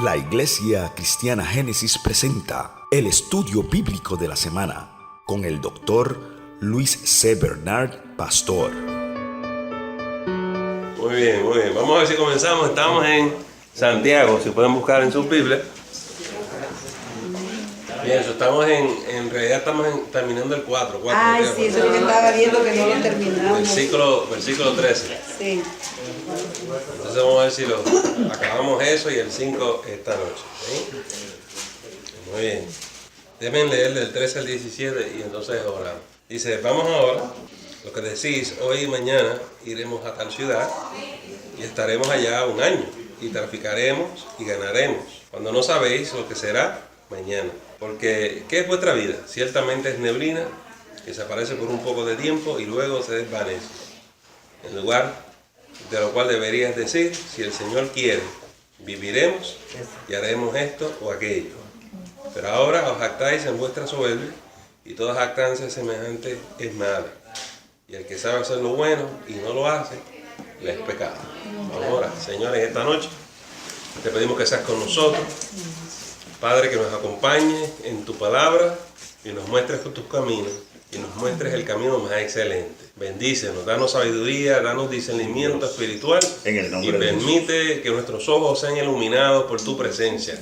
La Iglesia Cristiana Génesis presenta el estudio bíblico de la semana con el doctor Luis C. Bernard, pastor. Muy bien, muy bien. Vamos a ver si comenzamos. Estamos en Santiago, si pueden buscar en sus Biblias. Bien, estamos en realidad estamos terminando el 4. Ay, sí, eso es lo que estaba viendo, que no lo terminamos. Versículo 13. Sí. Entonces vamos a ver si lo acabamos eso y el 5 esta noche. ¿Sí? Muy bien. Deben leer del 13 al 17 y entonces oramos. Dice, vamos ahora, lo que decís, hoy y mañana iremos a tal ciudad y estaremos allá un año y traficaremos y ganaremos, cuando no sabéis lo que será mañana. Porque, ¿qué es vuestra vida? Ciertamente es neblina que se aparece por un poco de tiempo y luego se desvanece. En lugar de lo cual deberías decir, si el Señor quiere, viviremos y haremos esto o aquello. Pero ahora os jactáis en vuestra soberbia y toda jactancia semejante es mala. Y el que sabe hacer lo bueno y no lo hace, le es pecado. Ahora, señores, esta noche te pedimos que seas con nosotros. Padre, que nos acompañes en tu palabra y nos muestres tus caminos y nos muestres el camino más excelente. Bendícenos, danos sabiduría, danos discernimiento espiritual y permite que nuestros ojos sean iluminados por tu presencia.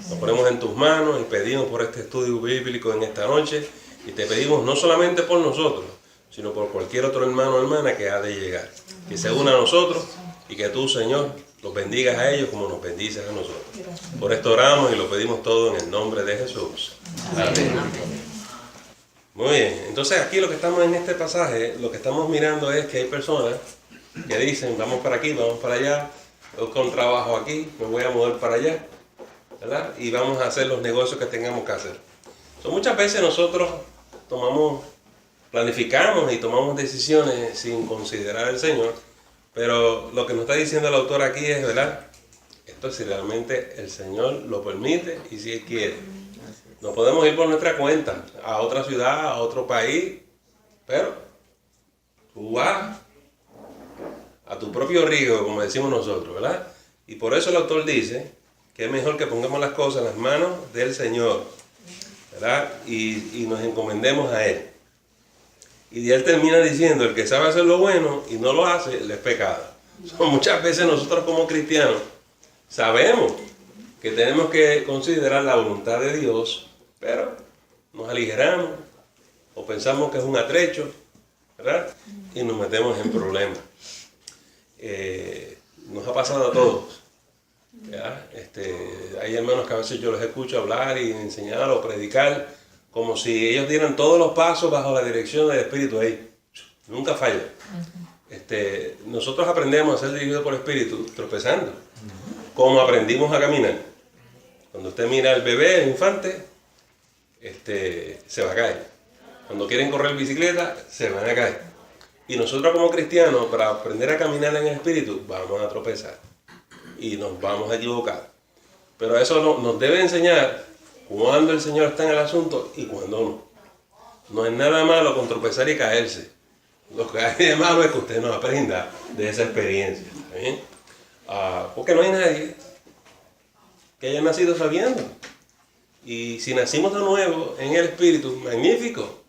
Nos ponemos en tus manos y pedimos por este estudio bíblico en esta noche y te pedimos no solamente por nosotros, sino por cualquier otro hermano o hermana que ha de llegar. Que se una a nosotros y que tú, Señor, los bendigas a ellos como nos bendices a nosotros. Por esto oramos y lo pedimos todo en el nombre de Jesús. Amén. Muy bien, entonces aquí lo que estamos en este pasaje, lo que estamos mirando es que hay personas que dicen, vamos para aquí, vamos para allá, busco un trabajo aquí, me voy a mover para allá, ¿verdad? Y vamos a hacer los negocios que tengamos que hacer. Entonces, muchas veces nosotros planificamos y tomamos decisiones sin considerar al Señor, pero lo que nos está diciendo el autor aquí es, ¿verdad? Esto es si realmente el Señor lo permite y si Él quiere. No podemos ir por nuestra cuenta a otra ciudad, a otro país, pero tú vas a tu propio río, como decimos nosotros, ¿verdad? Y por eso el autor dice que es mejor que pongamos las cosas en las manos del Señor, ¿verdad? Y nos encomendemos a Él. Y Él termina diciendo, el que sabe hacer lo bueno y no lo hace, le es pecado. Muchas veces nosotros como cristianos sabemos que tenemos que considerar la voluntad de Dios, pero nos aligeramos o pensamos que es un atrecho, ¿verdad? Y nos metemos en problemas. Nos ha pasado a todos, ¿verdad? Hay hermanos que a veces yo los escucho hablar y enseñar o predicar como si ellos dieran todos los pasos bajo la dirección del Espíritu. Ahí nunca falla. Nosotros aprendemos a ser dirigidos por el Espíritu tropezando, como aprendimos a caminar. Cuando usted mira al bebé, el infante, se va a caer. Cuando quieren correr bicicleta, se van a caer. Y nosotros como cristianos, para aprender a caminar en el Espíritu, vamos a tropezar y nos vamos a equivocar. Pero eso nos debe enseñar cuando el Señor está en el asunto y cuando no. No es nada malo con tropezar y caerse. Lo que hay de malo es que usted no aprenda de esa experiencia. ¿Está bien? Porque no hay nadie que haya nacido sabiendo. Y si nacimos de nuevo en el Espíritu, magnífico.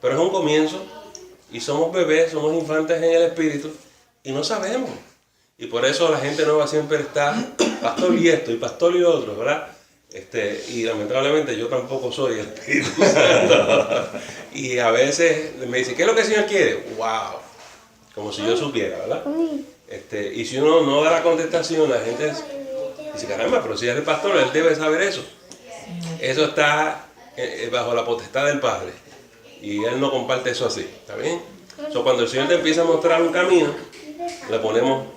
Pero es un comienzo y somos bebés, somos infantes en el Espíritu y no sabemos. Y por eso la gente nueva siempre está, pastor y esto, y pastor y lo otro, ¿verdad? Y lamentablemente yo tampoco soy el Espíritu Santo. Y a veces me dice, ¿qué es lo que el Señor quiere? ¡Wow! Como si yo supiera, ¿verdad? Y si uno no da la contestación, la gente dice, caramba, pero si es el pastor, él debe saber eso. Eso está bajo la potestad del Padre. Y él no comparte eso así, ¿está bien? Cuando el Señor te empieza a mostrar un camino, le ponemos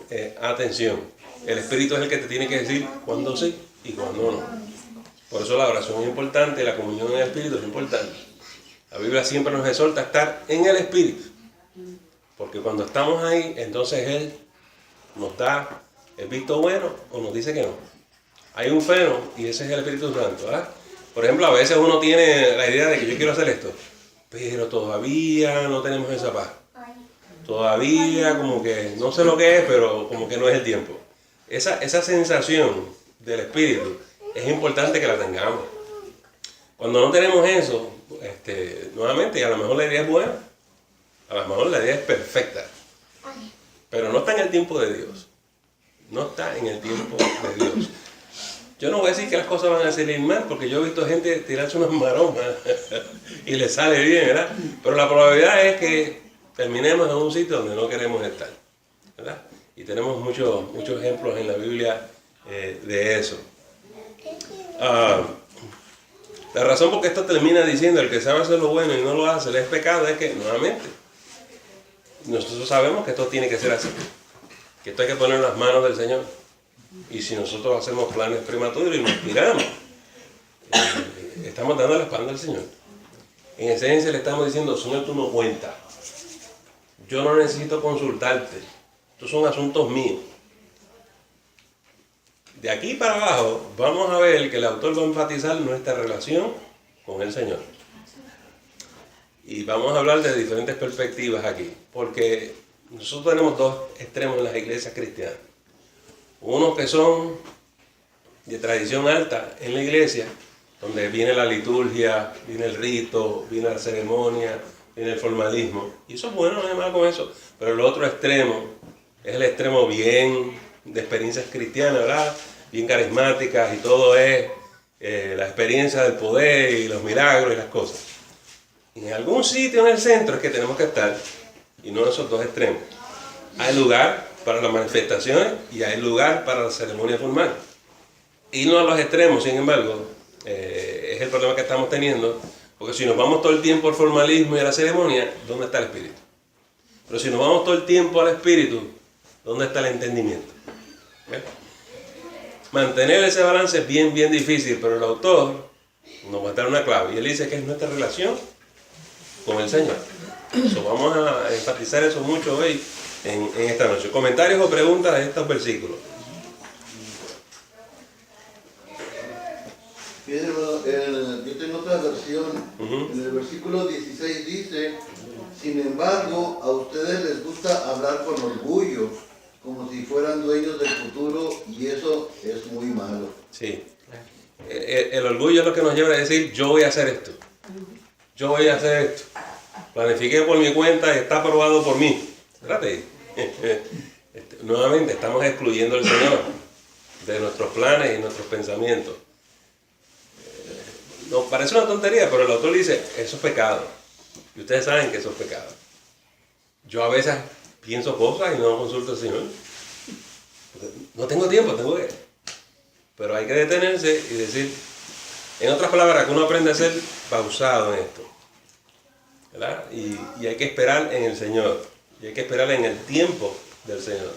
atención. El Espíritu es el que te tiene que decir cuándo sí y cuándo no. Por eso la oración es importante, la comunión en el Espíritu es importante. La Biblia siempre nos exhorta a estar en el Espíritu. Porque cuando estamos ahí, entonces Él nos da el visto bueno o nos dice que no. Hay un freno y ese es el Espíritu Santo, ¿verdad? Por ejemplo, a veces uno tiene la idea de que yo quiero hacer esto, pero todavía no tenemos esa paz. Todavía como que no sé lo que es, pero como que no es el tiempo. Esa sensación del Espíritu, es importante que la tengamos. Cuando no tenemos eso, nuevamente, a lo mejor la idea es buena, a lo mejor la idea es perfecta, pero no está en el tiempo de Dios. No está en el tiempo de Dios. Yo no voy a decir que las cosas van a salir mal, porque yo he visto gente tirarse unas maromas y le sale bien, ¿verdad? Pero la probabilidad es que terminemos en un sitio donde no queremos estar, ¿verdad? Y tenemos muchos ejemplos en la Biblia de eso. La razón por qué esto termina diciendo el que sabe hacer lo bueno y no lo hace, le es pecado, es que, nuevamente, nosotros sabemos que esto tiene que ser así, que esto hay que poner en las manos del Señor. Y si nosotros hacemos planes prematuros y nos tiramos, estamos dando la espalda al Señor. En esencia le estamos diciendo, Señor, tú no cuentas. Yo no necesito consultarte. Estos son asuntos míos. De aquí para abajo vamos a ver que el autor va a enfatizar nuestra relación con el Señor. Y vamos a hablar de diferentes perspectivas aquí. Porque nosotros tenemos dos extremos en las iglesias cristianas. Unos que son de tradición alta en la iglesia, donde viene la liturgia, viene el rito, viene la ceremonia, viene el formalismo. Y eso es bueno, no hay nada con eso. Pero el otro extremo es el extremo bien de experiencias cristianas, ¿verdad? Bien carismáticas y todo es la experiencia del poder y los milagros y las cosas. Y en algún sitio en el centro es que tenemos que estar, y no en esos dos extremos. Hay lugar para las manifestaciones y hay lugar para la ceremonia formal. Y no a los extremos, sin embargo, es el problema que estamos teniendo, porque si nos vamos todo el tiempo al formalismo y a la ceremonia, ¿dónde está el espíritu? Pero si nos vamos todo el tiempo al espíritu, ¿dónde está el entendimiento? ¿Ven? Mantener ese balance es bien difícil, pero el autor nos va a dar una clave, y él dice que es nuestra relación con el Señor. Vamos a enfatizar eso mucho hoy en esta noche. ¿Comentarios o preguntas de estos versículos? Yo tengo otra versión. En el versículo 16 dice: sin embargo, a ustedes les gusta hablar con orgullo, como si fueran dueños del futuro, y eso es muy malo. Sí. El orgullo es lo que nos lleva a decir, yo voy a hacer esto. Yo voy a hacer esto. Planifiqué por mi cuenta y está aprobado por mí. Espérate. Nuevamente estamos excluyendo al Señor de nuestros planes y nuestros pensamientos. Nos parece una tontería, pero el autor dice, eso es pecado. Y ustedes saben que eso es pecado. Yo a veces pienso cosas y no consulto al Señor. No tengo tiempo, tengo que... Pero hay que detenerse y decir, en otras palabras, que uno aprende a ser pausado en esto, ¿verdad? Y hay que esperar en el Señor. Y hay que esperar en el tiempo del Señor.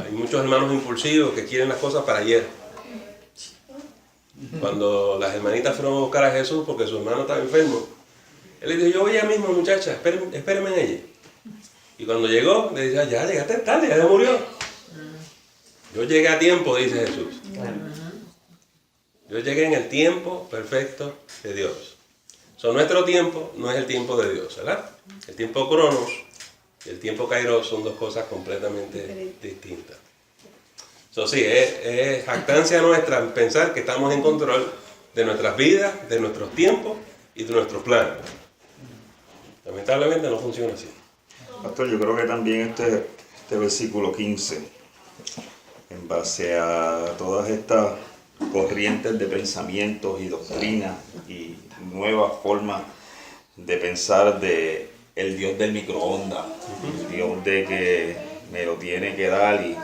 Hay muchos hermanos impulsivos que quieren las cosas para ayer. Cuando las hermanitas fueron a buscar a Jesús porque su hermano estaba enfermo, él le dijo, yo voy ya mismo, muchacha, espérenme en ella. Y cuando llegó, le dice, ya llegaste tarde, ya se murió. Yo llegué a tiempo, dice Jesús. Yo llegué en el tiempo perfecto de Dios. Nuestro tiempo no es el tiempo de Dios, ¿verdad? El tiempo cronos y el tiempo kairos son dos cosas completamente distintas. Sí, es jactancia nuestra pensar que estamos en control de nuestras vidas, de nuestros tiempos y de nuestros planes. Lamentablemente no funciona así. Pastor, yo creo que también este versículo 15, en base a todas estas corrientes de pensamientos y doctrinas y nuevas formas de pensar de el Dios del microondas, el Dios de que me lo tiene que dar y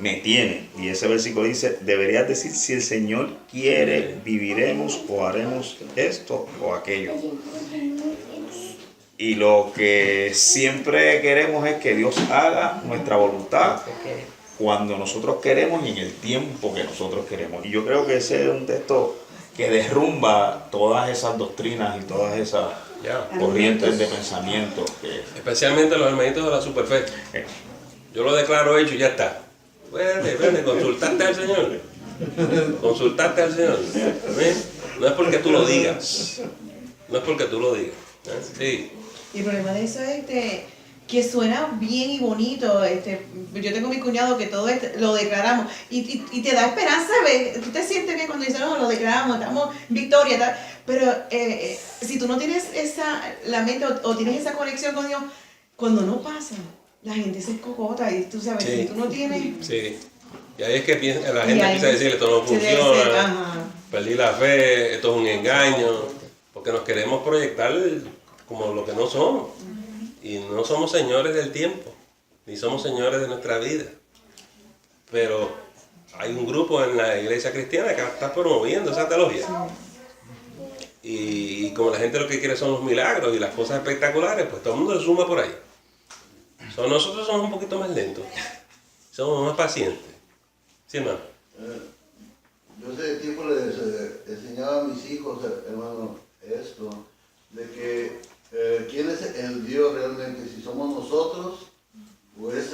me tiene. Y ese versículo dice, deberías decir, si el Señor quiere, viviremos o haremos esto o aquello. Y lo que siempre queremos es que Dios haga nuestra voluntad cuando nosotros queremos y en el tiempo que nosotros queremos. Y yo creo que ese es un texto que derrumba todas esas doctrinas y todas esas corrientes de pensamiento. Especialmente los hermanitos de la superfe. Yo lo declaro hecho y ya está. Vete, consultarte al Señor. Consultarte al Señor. No es porque tú lo digas. No es porque tú lo digas. Sí. Y el problema de eso es que suena bien y bonito. Yo tengo mi cuñado que todo lo declaramos y te da esperanza, ¿ves? Tú te sientes bien cuando dices, no, lo declaramos, estamos en victoria, tal. Pero si tú no tienes la mente o tienes esa conexión con Dios, cuando no pasa, la gente se escogota y tú sabes, Sí. si tú no tienes... Sí. Y ahí es que la gente Y ahí empieza a decir, esto no se debe funciona, ser, ajá. perdí la fe, esto es un engaño, porque nos queremos proyectar como lo que no somos. Y no somos señores del tiempo, ni somos señores de nuestra vida. Pero hay un grupo en la iglesia cristiana que está promoviendo esa teología. Y como la gente lo que quiere son los milagros y las cosas espectaculares, pues todo el mundo se suma por ahí. Nosotros somos un poquito más lentos, somos más pacientes. ¿Sí, hermano? Yo hace tiempo les enseñaba a mis hijos, hermano, esto, de que quién es el Dios realmente, si somos nosotros o es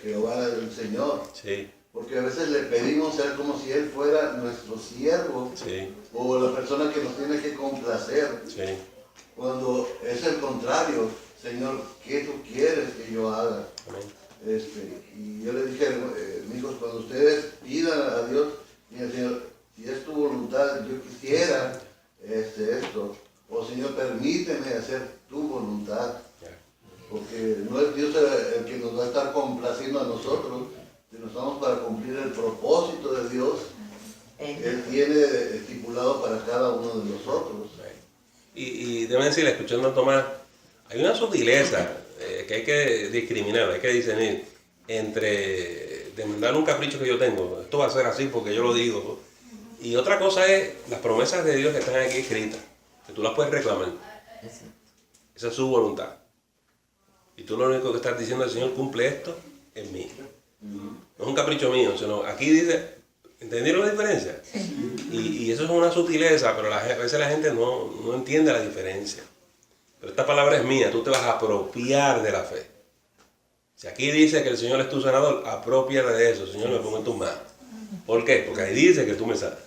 Jehová el Señor. Sí. Porque a veces le pedimos ser como si Él fuera nuestro siervo, Sí. o la persona que nos tiene que complacer, Sí. cuando es el contrario. Señor, ¿qué tú quieres que yo haga? Amén. Y yo le dije, amigos, cuando ustedes pidan a Dios, digan, Señor, si es tu voluntad, yo quisiera esto, o Señor, permíteme hacer tu voluntad, porque no es Dios el que nos va a estar complaciendo a nosotros, sino estamos para cumplir el propósito de Dios. Él tiene estipulado para cada uno de nosotros. Y deben decirle, escuchando a Tomás, hay una sutileza que hay que discriminar, hay que discernir entre demandar un capricho que yo tengo, esto va a ser así porque yo lo digo, y otra cosa es las promesas de Dios que están aquí escritas, que tú las puedes reclamar. Esa es su voluntad. Y tú lo único que estás diciendo al Señor, cumple esto en mí. No es un capricho mío, sino aquí dice, ¿entendieron la diferencia? Y eso es una sutileza, pero a veces la gente no entiende la diferencia. Pero esta palabra es mía, tú te vas a apropiar de la fe. Si aquí dice que el Señor es tu sanador, apropiate de eso, Señor, me pongo en tus manos. ¿Por qué? Porque ahí dice que tú me sanas.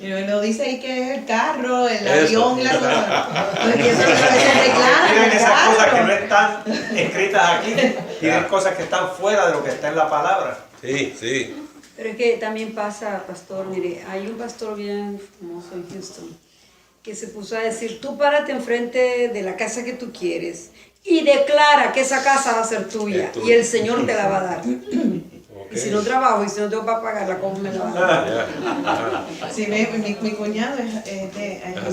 Y lo dice ahí que es el carro, el Eso. avión y la cosa. Pues eso se reclama. Tienen el esas cosas que carro. no están escritas aquí, tienen cosas que están fuera de lo que está en la palabra. Sí, sí. Pero es que también pasa, pastor, mire, hay un pastor bien famoso en Houston que se puso a decir, tú párate enfrente de la casa que tú quieres y declara que esa casa va a ser tuya Es tuya. y el Señor te la va a dar. Ok. Y si no trabajo y si no tengo para pagarla, ¿cómo me la va a dar? Ya. Ah, Sí, mi cuñado es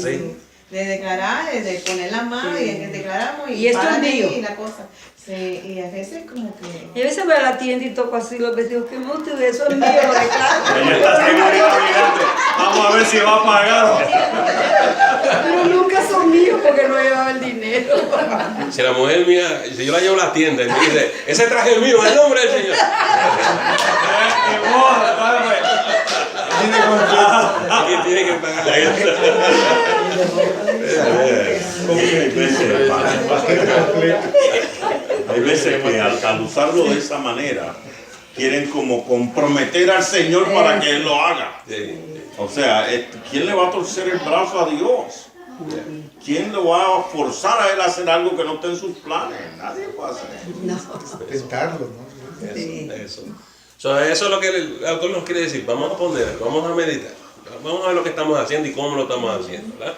¿sí? de declarar, de poner las manos y declaramos Y esto es párate mío. y la cosa. Sí, y a veces como que... Y a veces voy a la tienda y toco así los vestidos que me gustan, eso es mío, lo declaro. Ella está segura mirando, vamos a ver si va a pagar. Pero nunca son míos porque no llevaba el dinero. Si la mujer mía, si yo la llevo a la tienda y me dice, ese traje es mío, en el nombre del Señor. ¿Quién tiene que pagar? Hay veces que al usarlo de esa manera quieren como comprometer al Señor para que Él lo haga. Sí. O sea, ¿quién le va a torcer el brazo a Dios? ¿Quién lo va a forzar a Él a hacer algo que no está en sus planes? Nadie puede hacer eso. Tentarlo, ¿no? Eso. Eso es lo que el autor nos quiere decir. Vamos a poner, vamos a meditar. Vamos a ver lo que estamos haciendo y cómo lo estamos haciendo, ¿verdad?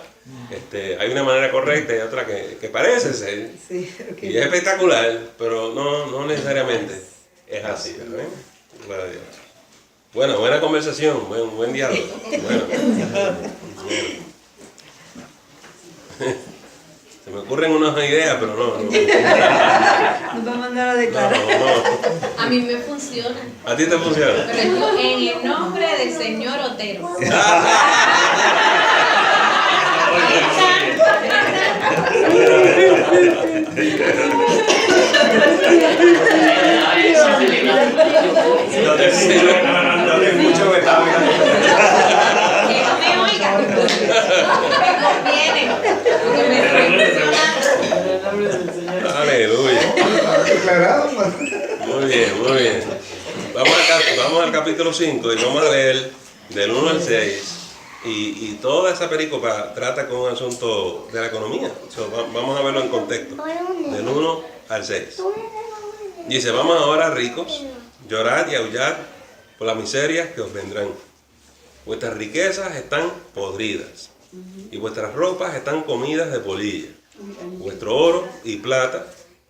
Hay una manera correcta y otra que parece ser. Sí, Y es espectacular, pero no necesariamente es así, ¿verdad? Gloria a Dios. Bueno, buena conversación, buen diálogo. Bueno. Se me ocurren unas ideas, pero no. nos va a mandar a declarar. No. A mí me funciona. ¿A ti te funciona? Pero yo, en el nombre del señor Otero. No te escucho que está mirando. Que no me oigan. Me conviene. Porque me estoy funcionando. Aleluya. Declarado, man. Muy bien. Vamos al capítulo 5 y vamos a leer del 1 al 6. Y toda esa pericopa trata con un asunto de la economía. Vamos a verlo en contexto. Del 1 al 6. Dice, vamos ahora ricos, llorad y aullad por las miserias que os vendrán. Vuestras riquezas están podridas y vuestras ropas están comidas de polilla. Vuestro oro y plata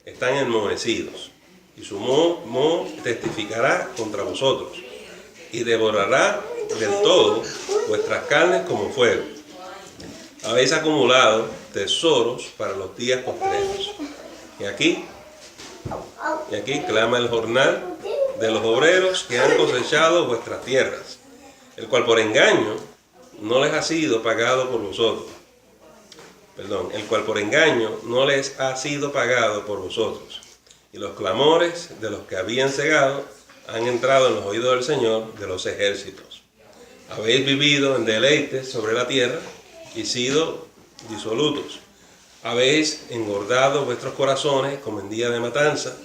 están enmohecidos y su moho testificará contra vosotros y devorará del todo vuestras carnes como fuego. Habéis acumulado tesoros para los días postreros. Y aquí clama el jornal de los obreros que han cosechado vuestras tierras, el cual por engaño no les ha sido pagado por vosotros. El cual por engaño no les ha sido pagado por vosotros. Y los clamores de los que habían cegado han entrado en los oídos del Señor de los ejércitos. Habéis vivido en deleites sobre la tierra y sido disolutos. Habéis engordado vuestros corazones como en día de matanza.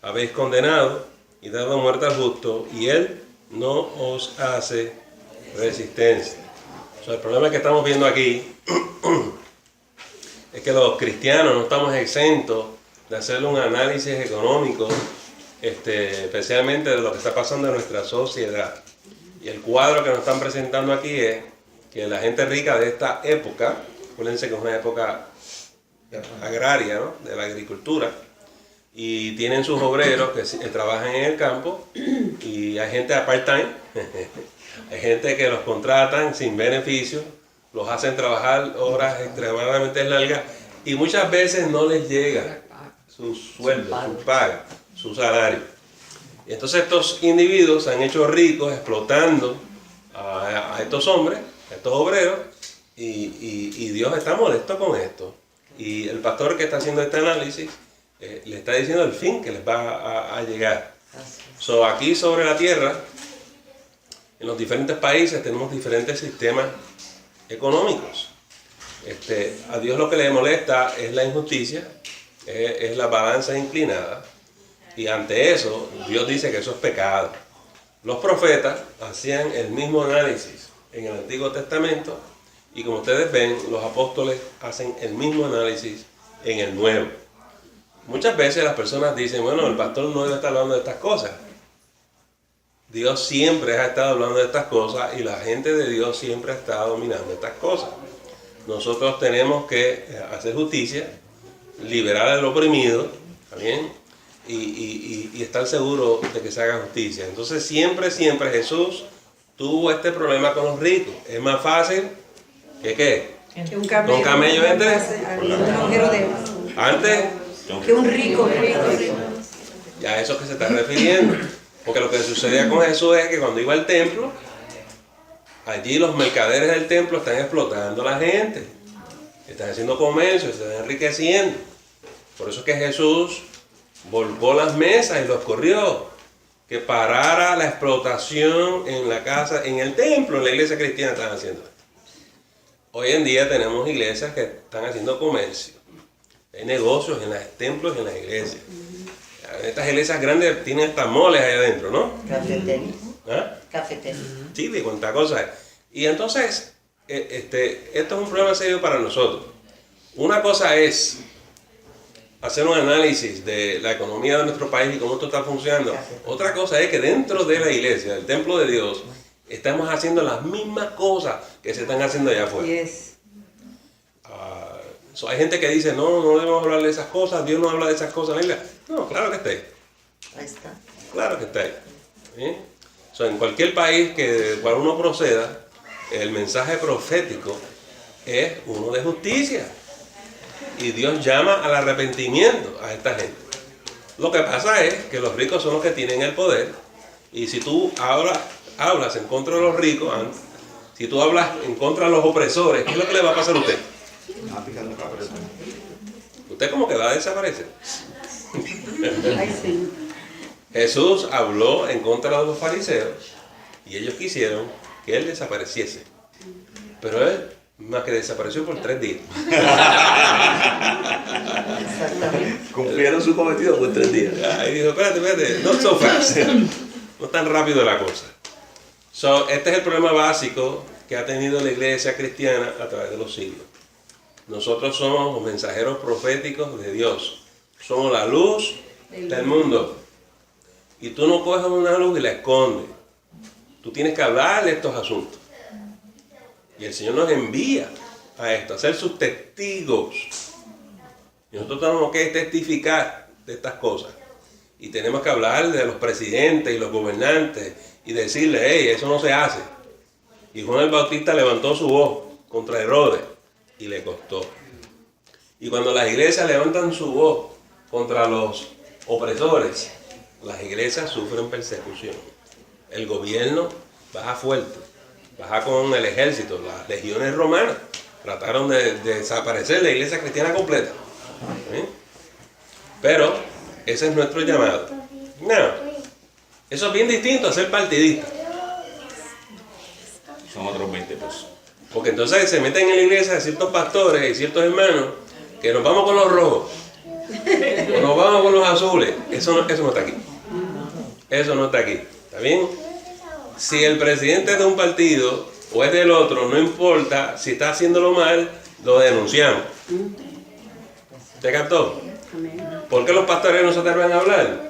Habéis condenado y dado muerte al justo, y él no os hace resistencia. El problema que estamos viendo aquí es que los cristianos no estamos exentos de hacer un análisis económico, especialmente de lo que está pasando en nuestra sociedad. Y el cuadro que nos están presentando aquí es que la gente rica de esta época, acuérdense que es una época agraria, ¿no?, de la agricultura, y tienen sus obreros que trabajan en el campo, y hay gente a part-time, hay gente que los contratan sin beneficio, los hacen trabajar horas extremadamente largas, y muchas veces no les llega su sueldo, su paga, su salario. Y entonces estos individuos se han hecho ricos explotando a estos hombres, a estos obreros, y Dios está molesto con esto. Y el pastor que está haciendo este análisis le está diciendo el fin que les va a llegar. Aquí sobre la tierra, en los diferentes países tenemos diferentes sistemas económicos. A Dios lo que le molesta es la injusticia, es la balanza inclinada, y ante eso Dios dice que eso es pecado. Los profetas hacían el mismo análisis en el Antiguo Testamento, y como ustedes ven, los apóstoles hacen el mismo análisis en el Nuevo. Muchas veces las personas dicen, bueno, el pastor no debe estar hablando de estas cosas. Dios siempre ha estado hablando de estas cosas, y la gente de Dios siempre ha estado dominando estas cosas. Nosotros tenemos que hacer justicia, liberar al oprimido, ¿también? Y estar seguro de que se haga justicia. Entonces siempre Jesús tuvo este problema con los ricos. Es más fácil que ¿qué? Que un camello, ¿Un camello entre? un agujero de Antes, que un rico. ya a eso que se está refiriendo. Porque lo que sucedía con Jesús es que cuando iba al templo, allí los mercaderes del templo están explotando a la gente, están haciendo comercio, se están enriqueciendo. Por eso es que Jesús volcó las mesas y los corrió, que parara la explotación en la casa, en el templo, en la iglesia cristiana están haciendo esto. Hoy en día tenemos iglesias que están haciendo comercio, hay negocios en los templos y en las iglesias. Estas iglesias grandes tienen hasta moles ahí adentro, ¿no? Cafetería. ¿Ah? Cafetería. Sí, de cuánta cosa es. Y entonces, esto es un problema serio para nosotros. Una cosa es hacer un análisis de la economía de nuestro país y cómo esto está funcionando. Otra cosa es que dentro de la iglesia, del templo de Dios, estamos haciendo las mismas cosas que se están haciendo allá afuera. Yes. Hay gente que dice, no debemos hablar de esas cosas, Dios no habla de esas cosas en la Biblia. No, claro que está ahí. Ahí está. Claro que está ahí. ¿Sí? En cualquier país que cual uno proceda, el mensaje profético es uno de justicia. Y Dios llama al arrepentimiento a esta gente. Lo que pasa es que los ricos son los que tienen el poder. Y si tú ahora hablas en contra de los ricos, si tú hablas en contra de los opresores, ¿qué es lo que le va a pasar a usted? Usted como que va a desaparecer. Jesús habló en contra de los fariseos y ellos quisieron que él desapareciese. Pero él más que desapareció por 3 días. Cumplieron su cometido por 3 días. Y dijo, espérate, not so fast. No tan rápido la cosa. Este es el problema básico que ha tenido la iglesia cristiana a través de los siglos. Nosotros somos los mensajeros proféticos de Dios. Somos la luz del mundo. y tú no coges una luz y la escondes. Tú tienes que hablar de estos asuntos. Y el Señor nos envía a esto, a ser sus testigos. Y nosotros tenemos que testificar de estas cosas. Y tenemos que hablar de los presidentes y los gobernantes y decirles, hey, eso no se hace. Y Juan el Bautista levantó su voz contra Herodes y le costó. Y cuando las iglesias levantan su voz contra los opresores, las iglesias sufren persecución. El gobierno baja fuerte, baja con el ejército. Las legiones romanas trataron de desaparecer la iglesia cristiana completa. ¿Sí? Pero ese es nuestro llamado. No, eso es bien distinto a ser partidista. Son otros 20 pesos. Porque entonces se meten en la iglesia ciertos pastores y ciertos hermanos que nos vamos con los rojos, o nos vamos con los azules. Eso no está aquí. Eso no está aquí. ¿Está bien? Si el presidente es de un partido o es del otro, no importa si está haciéndolo mal, lo denunciamos. ¿Te captó? ¿Por qué los pastores no se atreven a hablar?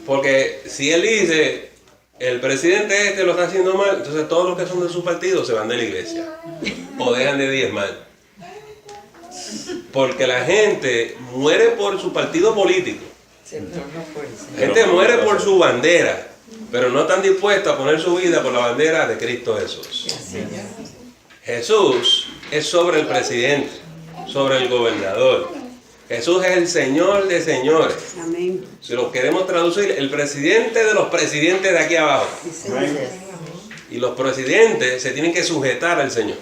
Porque si él dice, el presidente este lo está haciendo mal, entonces todos los que son de su partido se van de la iglesia o dejan de diezmar. Porque la gente muere por su partido político. La gente muere por su bandera, pero no están dispuestos a poner su vida por la bandera de Cristo Jesús. Jesús es sobre el presidente, sobre el gobernador. Jesús es el Señor de señores. Amén. Si lo queremos traducir, el presidente de los presidentes de aquí abajo. Y los presidentes se tienen que sujetar al Señor.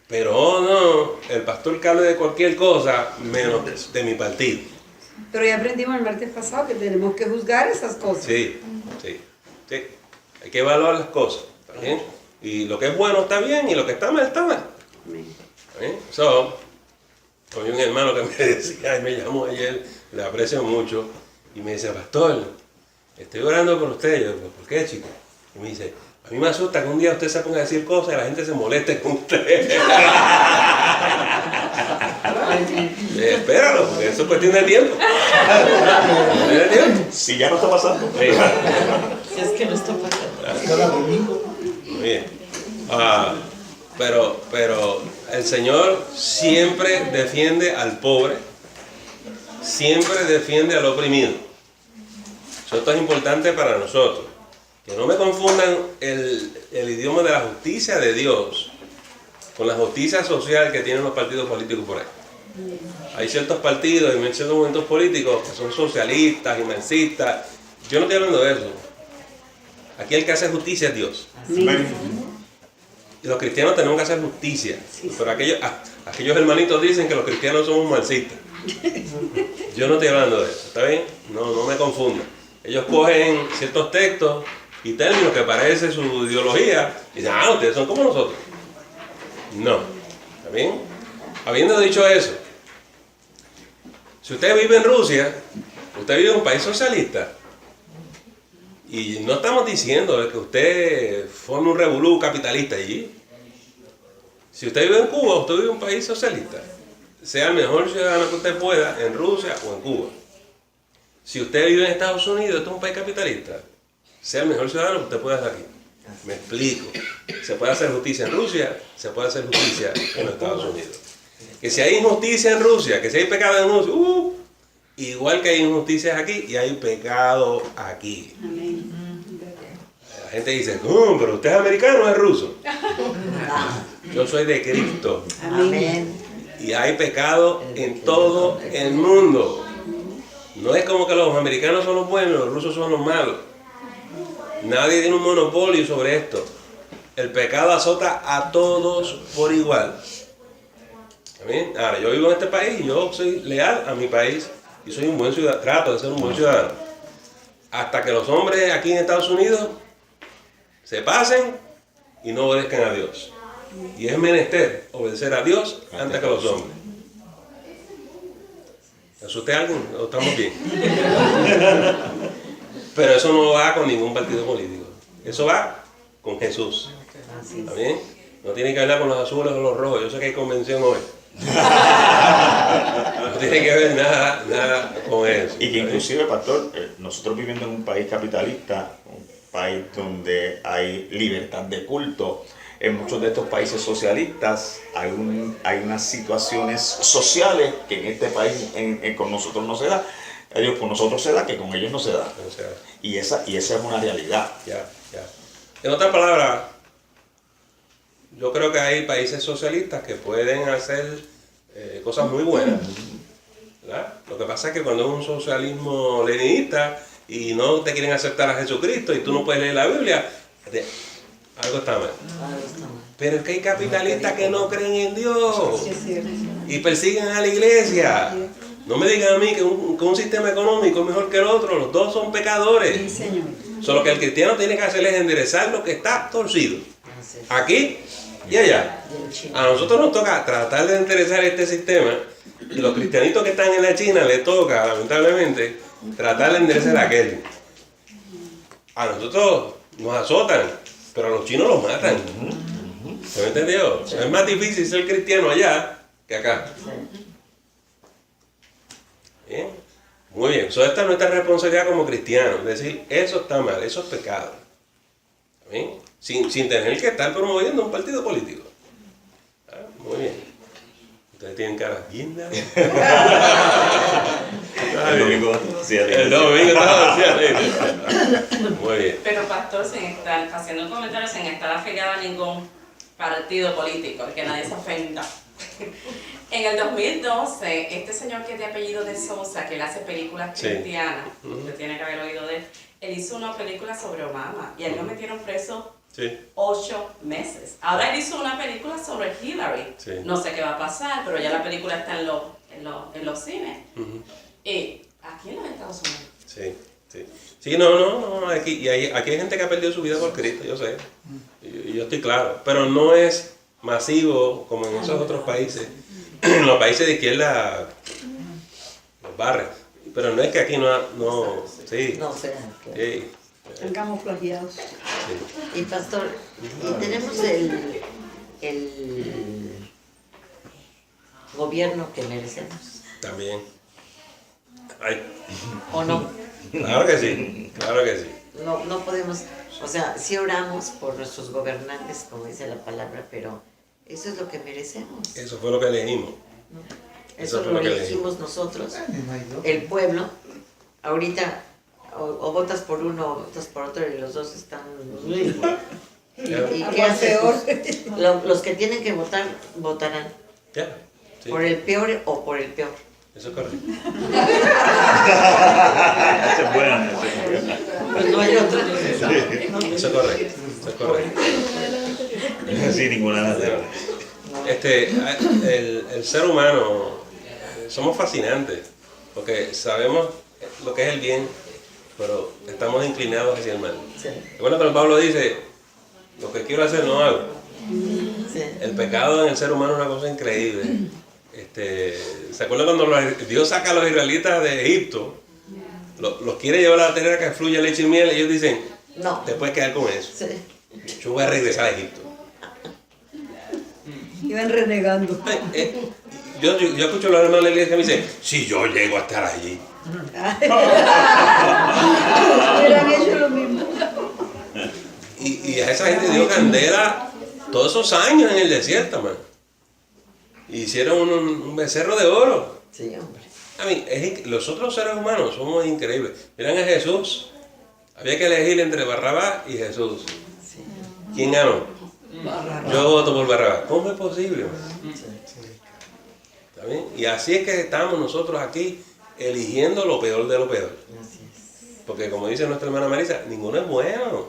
Pero no, el pastor que hable de cualquier cosa, menos de mi partido. Pero ya aprendimos el martes pasado que tenemos que juzgar esas cosas. Sí. Hay que evaluar las cosas. ¿Está bien? Y lo que es bueno está bien y lo que está mal está mal. ¿Está bien? Hay un hermano que me decía, y me llamó ayer, le aprecio mucho, y me dice, pastor, estoy orando por usted. Yo digo, ¿por qué, chico? Y me dice, a mí me asusta que un día usted se ponga a decir cosas y la gente se moleste con usted. Espéralo, porque eso es cuestión de tiempo. Si ya no está pasando. Sí. Si es que no está pasando. Muy bien. Pero el Señor siempre defiende al pobre, siempre defiende al oprimido. Esto es importante para nosotros. Que no me confundan el idioma de la justicia de Dios con la justicia social que tienen los partidos políticos por ahí. Hay ciertos partidos y ciertos movimientos políticos que son socialistas y marxistas. Yo no estoy hablando de eso. Aquí el que hace justicia es Dios. Y los cristianos tenemos que hacer justicia. Pero aquellos hermanitos dicen que los cristianos somos marxistas. Yo no estoy hablando de eso, ¿está bien? No me confundan. Ellos cogen ciertos textos y términos que parecen su ideología y dicen, ustedes son como nosotros. No, ¿está bien? Habiendo dicho eso, si usted vive en Rusia, usted vive en un país socialista. Y no estamos diciendo que usted forme un revolú capitalista allí. Si usted vive en Cuba, usted vive en un país socialista. Sea el mejor ciudadano que usted pueda en Rusia o en Cuba. Si usted vive en Estados Unidos, esto es un país capitalista. Sea el mejor ciudadano que usted pueda estar aquí. Me explico. Se puede hacer justicia en Rusia, se puede hacer justicia en los Estados Unidos. Que si hay injusticia en Rusia, que si hay pecado en Rusia, igual que hay injusticias aquí y hay pecado aquí. La gente dice, pero usted es americano o es ruso. Yo soy de Cristo. Amén. Y hay pecado en todo el mundo. No es como que los americanos son los buenos, los rusos son los malos. Nadie tiene un monopolio sobre esto. El pecado azota a todos por igual. ¿Amén? Ahora, yo vivo en este país y yo soy leal a mi país y soy un buen ciudadano, trato de ser un buen ciudadano. Hasta que los hombres aquí en Estados Unidos se pasen y no obedezcan a Dios. Y es menester obedecer a Dios antes que a los hombres. ¿Asusté a alguien? ¿O estamos bien? Pero eso no va con ningún partido político. Eso va con Jesús. ¿Está bien? No tiene que hablar con los azules o los rojos. Yo sé que hay convención hoy. No tiene que ver nada con eso. Y que inclusive, pastor, nosotros viviendo en un país capitalista, un país donde hay libertad de culto, en muchos de estos países socialistas hay unas situaciones sociales que en este país con nosotros no se da. Ellos con nosotros se da, que con ellos no se da. O sea, Y esa es una realidad. ya. En otras palabras, yo creo que hay países socialistas que pueden hacer cosas muy buenas, ¿verdad? Lo que pasa es que cuando es un socialismo leninista y no te quieren aceptar a Jesucristo y tú no puedes leer la Biblia, algo está mal. Pero es que hay capitalistas que no creen en Dios y persiguen a la iglesia. No me digan a mí que un sistema económico es mejor que el otro, los dos son pecadores. Sí, señor. Solo que el cristiano tiene que hacer es enderezar lo que está torcido. Aquí y allá. A nosotros nos toca tratar de enderezar este sistema y los cristianitos que están en la China les toca, lamentablemente, tratar de enderezar aquel. A nosotros nos azotan, pero a los chinos los matan. ¿Se me entendió? Es más difícil ser cristiano allá que acá. ¿Bien? Muy bien. Esta es nuestra responsabilidad como cristianos. Decir, eso está mal, eso es pecado. ¿Bien? Sin tener que estar promoviendo un partido político. Muy bien. Ustedes tienen cara bien. El domingo estaba muy bien. Pero pastor, sin estar haciendo comentarios, sin estar afiliado a ningún partido político, que nadie se ofenda. En el 2012, este señor que es de apellido de Sousa, que él hace películas cristianas, usted tiene que haber oído de él, él hizo una película sobre Obama y a él lo metieron preso 8 meses. Ahora él hizo una película sobre Hillary. No sé qué va a pasar, pero ya la película está en los cines. Y aquí en los Estados Unidos. Sí, no, aquí hay gente que ha perdido su vida por Cristo, yo sé. Y yo estoy claro. Pero no es masivo como en esos otros países. En los países de izquierda los barres. Pero no es que aquí no sí. No sea. Sí. Están camuflajeados. Y pastor, y tenemos el gobierno que merecemos. También. ¿O no? Claro que sí. No podemos, o sea, sí oramos por nuestros gobernantes, como dice la palabra, pero eso es lo que merecemos. Eso fue lo que elegimos. Eso lo elegimos nosotros, el pueblo. Ahorita o votas por uno o votas por otro y los dos están... ¿Y qué haces? Los que tienen que votar, votarán. ¿Por el peor o por el peor? Eso es correcto. Eso es bueno. Pues no hay otra. Eso es correcto. Sí, ninguna de el ser humano, somos fascinantes, porque sabemos lo que es el bien, pero estamos inclinados hacia el mal. Bueno, cuando Pablo dice, lo que quiero hacer no hago. El pecado en el ser humano es una cosa increíble. ¿Se acuerdan cuando Dios saca a los israelitas de Egipto? Los quiere llevar a la tierra que fluye leche y miel, y ellos dicen, no, te puedes quedar con eso. Yo voy a regresar a Egipto. Iban renegando. Yo escucho a los hermanos de la iglesia que me dicen, si yo llego a estar allí. Hubieran hecho lo mismo. Y a esa gente dio candela todos esos años en el desierto, man. Hicieron un becerro de oro. Sí, hombre. A mí, los otros seres humanos somos increíbles. Miran a Jesús. Había que elegir entre Barrabás y Jesús. ¿Quién ganó? Yo voto por Barrabás. ¿Cómo es posible? ¿Está bien? Y así es que estamos nosotros aquí eligiendo lo peor de lo peor. Porque como dice nuestra hermana Marisa, ninguno es bueno.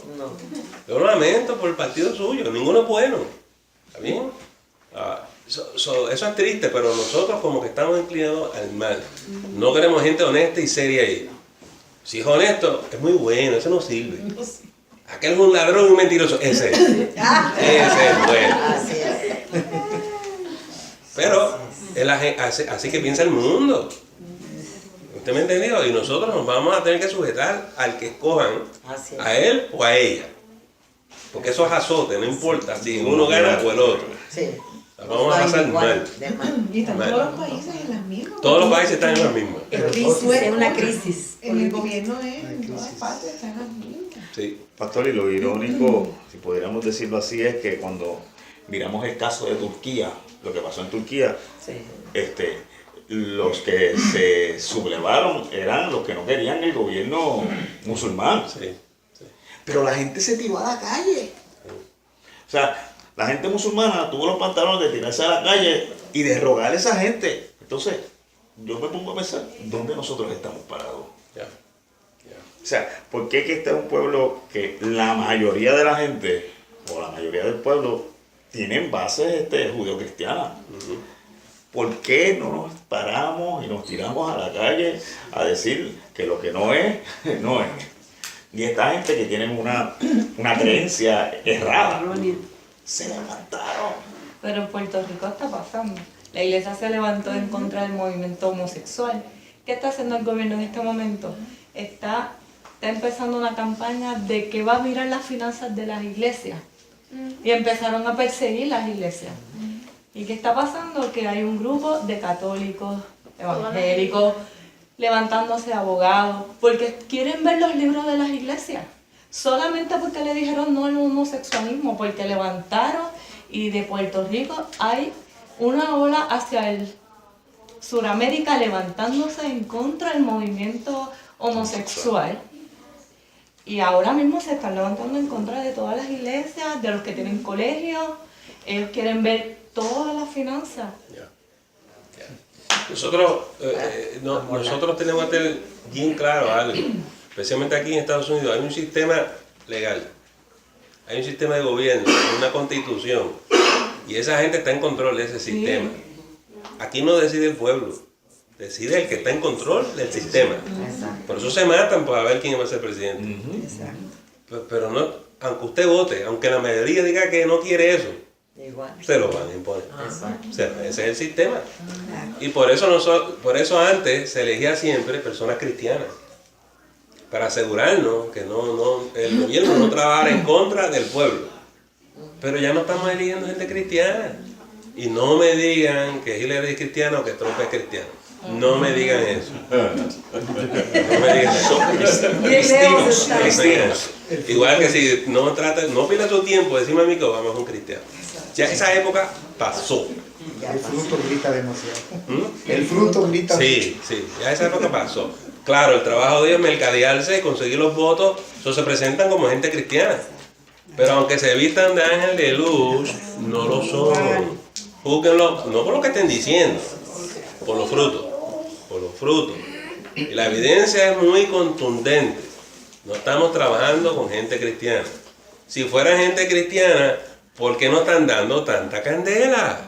Yo lo lamento por el partido suyo, ninguno es bueno. ¿Está bien? Eso es triste, pero nosotros como que estamos inclinados al mal. No queremos gente honesta y seria ahí. Si es honesto, es muy bueno, eso no sirve. Aquel es un ladrón y un mentiroso, ese es. Ese es bueno. Pero así que piensa el mundo. ¿Usted me entendió? Y nosotros nos vamos a tener que sujetar al que escojan, a él o a ella. Porque eso es azote, no importa si uno gana o el otro. Vamos a pasar mal. Y están Mal. todos los países en las mismas. Todos los países están en las mismas. Es una crisis. En el gobierno en todas partes están en las mismas. Sí. Pastor, y lo irónico, si pudiéramos decirlo así, es que cuando miramos el caso de Turquía, lo que pasó en Turquía, los que se sublevaron eran los que no querían el gobierno musulmán. Sí, sí. Pero la gente se tiró a la calle. O sea, la gente musulmana tuvo los pantalones de tirarse a la calle y de rogarle a esa gente. Entonces, yo me pongo a pensar, ¿dónde nosotros estamos parados? Ya. O sea, ¿por qué que este es un pueblo que la mayoría de la gente, o la mayoría del pueblo, tienen bases judeocristianas? ¿Por qué no nos paramos y nos tiramos a la calle a decir que lo que no es, no es? Y esta gente que tienen una creencia errada, se levantaron. Pero en Puerto Rico está pasando. La iglesia se levantó en contra del movimiento homosexual. ¿Qué está haciendo el gobierno en este momento? Está empezando una campaña de que va a mirar las finanzas de las iglesias. Y empezaron a perseguir las iglesias. ¿Y qué está pasando? Que hay un grupo de católicos, evangélicos, levantándose abogados, porque quieren ver los libros de las iglesias. Solamente porque le dijeron no al homosexualismo, porque levantaron, y de Puerto Rico hay una ola hacia el Suramérica levantándose en contra del movimiento homosexual. Y ahora mismo se están levantando en contra de todas las iglesias, de los que tienen colegios. Ellos quieren ver todas las finanzas. Nosotros tenemos que tener bien claro algo, especialmente aquí en Estados Unidos. Hay un sistema legal, hay un sistema de gobierno, una constitución, y esa gente está en control de ese sistema. Aquí no decide el pueblo, decide el que está en control del sistema. Por eso se matan para ver quién va a ser presidente. Pero no, aunque usted vote, aunque la mayoría diga que no quiere eso, se lo van a imponer. O sea, ese es el sistema. Y por eso antes se elegía siempre personas cristianas, para asegurarnos que el gobierno no trabajara en contra del pueblo. Pero ya no estamos eligiendo gente cristiana. Y no me digan que Hillary es cristiano o que Trump es cristiano. No me digan eso. No me digan eso. Cristinos. Igual que si no pierda su tiempo, decime a mí que Obama es un cristiano. Ya esa época pasó. El fruto grita demasiado. El fruto grita. Sí, ya esa época pasó. Claro, el trabajo de ellos es mercadearse y conseguir los votos. Eso se presentan como gente cristiana. Pero aunque se vistan de ángel de luz, no lo son. Júzguenlo, no por lo que estén diciendo, por los frutos. Por los frutos. Y la evidencia es muy contundente. No estamos trabajando con gente cristiana. Si fuera gente cristiana, ¿por qué no están dando tanta candela?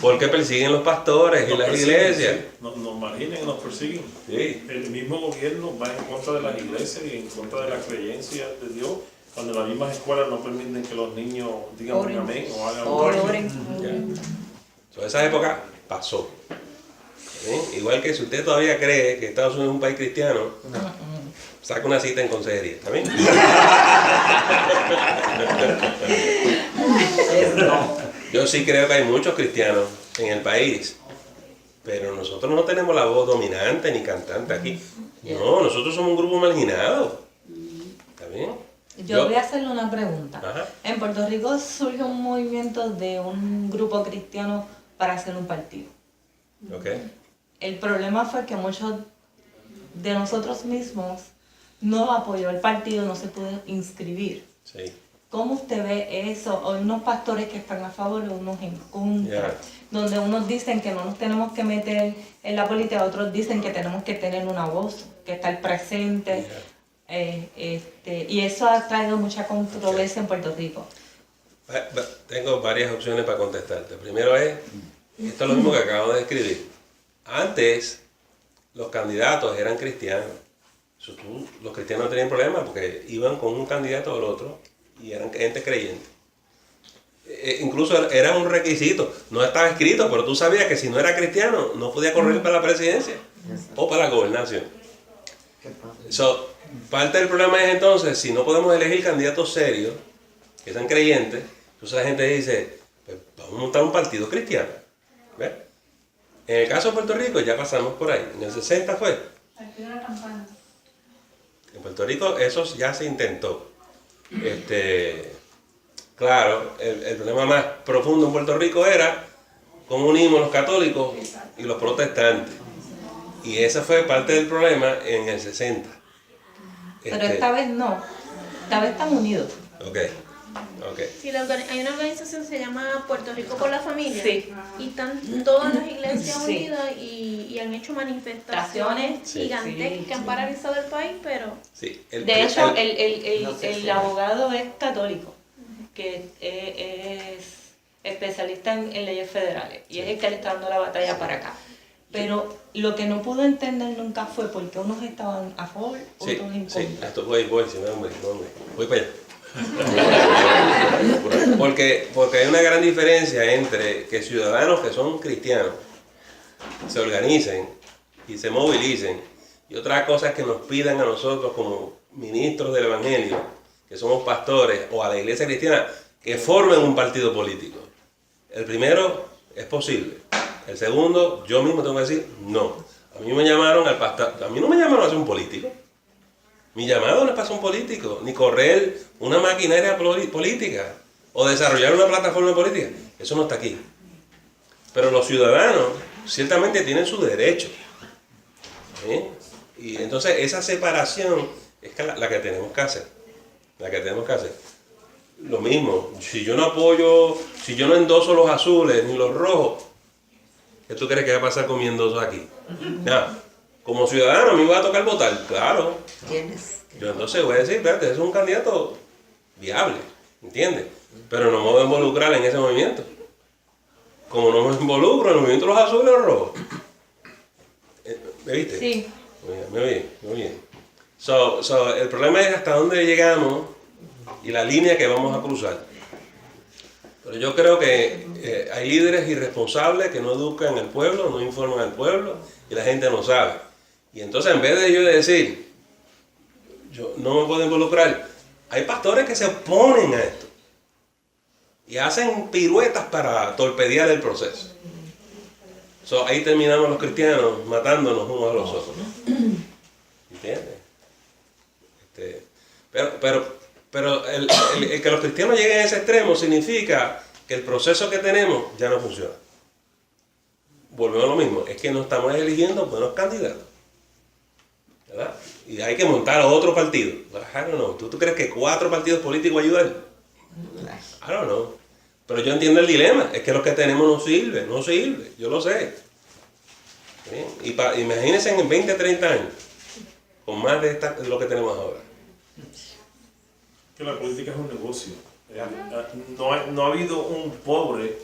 ¿Por qué persiguen los pastores y las iglesias? Nos marginan y nos persiguen. Sí. El mismo gobierno va en contra de las iglesias y en contra de la creencia de Dios, cuando las mismas escuelas no permiten que los niños digan un amén o hagan un Esa época pasó. ¿Sí? Igual que si usted todavía cree que Estados Unidos es un país cristiano, saca una cita en consejería, ¿está bien? Yo sí creo que hay muchos cristianos en el país, pero nosotros no tenemos la voz dominante ni cantante aquí. No, nosotros somos un grupo marginado. ¿Está bien? Yo voy a hacerle una pregunta. Ajá. En Puerto Rico surge un movimiento de un grupo cristiano para hacer un partido. Okay. El problema fue que muchos de nosotros mismos no apoyó el partido, no se pudo inscribir. Sí. ¿Cómo usted ve eso? O unos pastores que están a favor y unos en contra, donde unos dicen que no nos tenemos que meter en la política, otros dicen que tenemos que tener una voz, que estar presente. Y eso ha traído mucha controversia en Puerto Rico. Tengo varias opciones para contestarte. Primero esto es lo mismo que acabo de describir. Antes, los candidatos eran cristianos. Los cristianos no tenían problema porque iban con un candidato o el otro y eran gente creyente. Incluso era un requisito. No estaba escrito, pero tú sabías que si no era cristiano, no podía correr para la presidencia o para la gobernación. Parte del problema es entonces, si no podemos elegir candidatos serios, que sean creyentes, entonces la gente dice, pues vamos a montar un partido cristiano. ¿Ves? En el caso de Puerto Rico ya pasamos por ahí. En el 60 fue. En Puerto Rico eso ya se intentó. Claro, el problema más profundo en Puerto Rico era cómo unimos los católicos y los protestantes. Y ese fue parte del problema en el 60. Pero esta vez no. Esta vez están unidos. Ok. Sí, hay una organización que se llama Puerto Rico por la Familia. Sí. Y están todas las iglesias Sí. unidas y han hecho manifestaciones gigantes que han paralizado el país, pero... Sí. De hecho, el abogado es católico, que es especialista en leyes federales, y es el que le está dando la batalla para acá. Pero lo que no pudo entender nunca fue por qué unos estaban a favor, otros en contra. Sí, esto voy para allá. Porque hay una gran diferencia entre que ciudadanos que son cristianos se organicen y se movilicen, y otra cosa es que nos pidan a nosotros como ministros del Evangelio, que somos pastores, o a la iglesia cristiana, que formen un partido político. El primero es posible. El segundo, yo mismo tengo que decir no. A mí me llamaron al pastor, a mí no me llamaron a ser un político. Mi llamado no es para ser un político, ni correr una maquinaria política o desarrollar una plataforma política. Eso no está aquí. Pero los ciudadanos ciertamente tienen su derecho. Y entonces esa separación es la que tenemos que hacer. Lo mismo, si yo no endoso los azules ni los rojos, ¿qué tú crees que va a pasar con mi endoso aquí? Nada. Como ciudadano, a mí me va a tocar votar, claro. Yo entonces voy a decir, espérate, ese es un candidato viable, ¿entiendes? Pero no me voy a involucrar en ese movimiento. Como no me involucro en el movimiento de los azules o los rojos. ¿Me viste? Sí. Muy bien. El problema es hasta dónde llegamos y la línea que vamos a cruzar. Pero yo creo que hay líderes irresponsables que no educan al pueblo, no informan al pueblo y la gente no sabe. Y entonces en vez de yo decir, yo no me puedo involucrar, hay pastores que se oponen a esto y hacen piruetas para torpedear el proceso. Ahí terminamos los cristianos matándonos unos a los otros. ¿Entiendes? Pero el que los cristianos lleguen a ese extremo significa que el proceso que tenemos ya no funciona. Volvemos a lo mismo, es que no estamos eligiendo buenos candidatos, ¿verdad? Y hay que montar otro partido. I don't know. ¿Tú crees que 4 partidos políticos ayudan? I don't know. Pero yo entiendo el dilema, es que lo que tenemos no sirve, yo lo sé. ¿Sí? Imagínense en 20, 30 años, con más de lo que tenemos ahora. Que la política es un negocio. No ha habido un pobre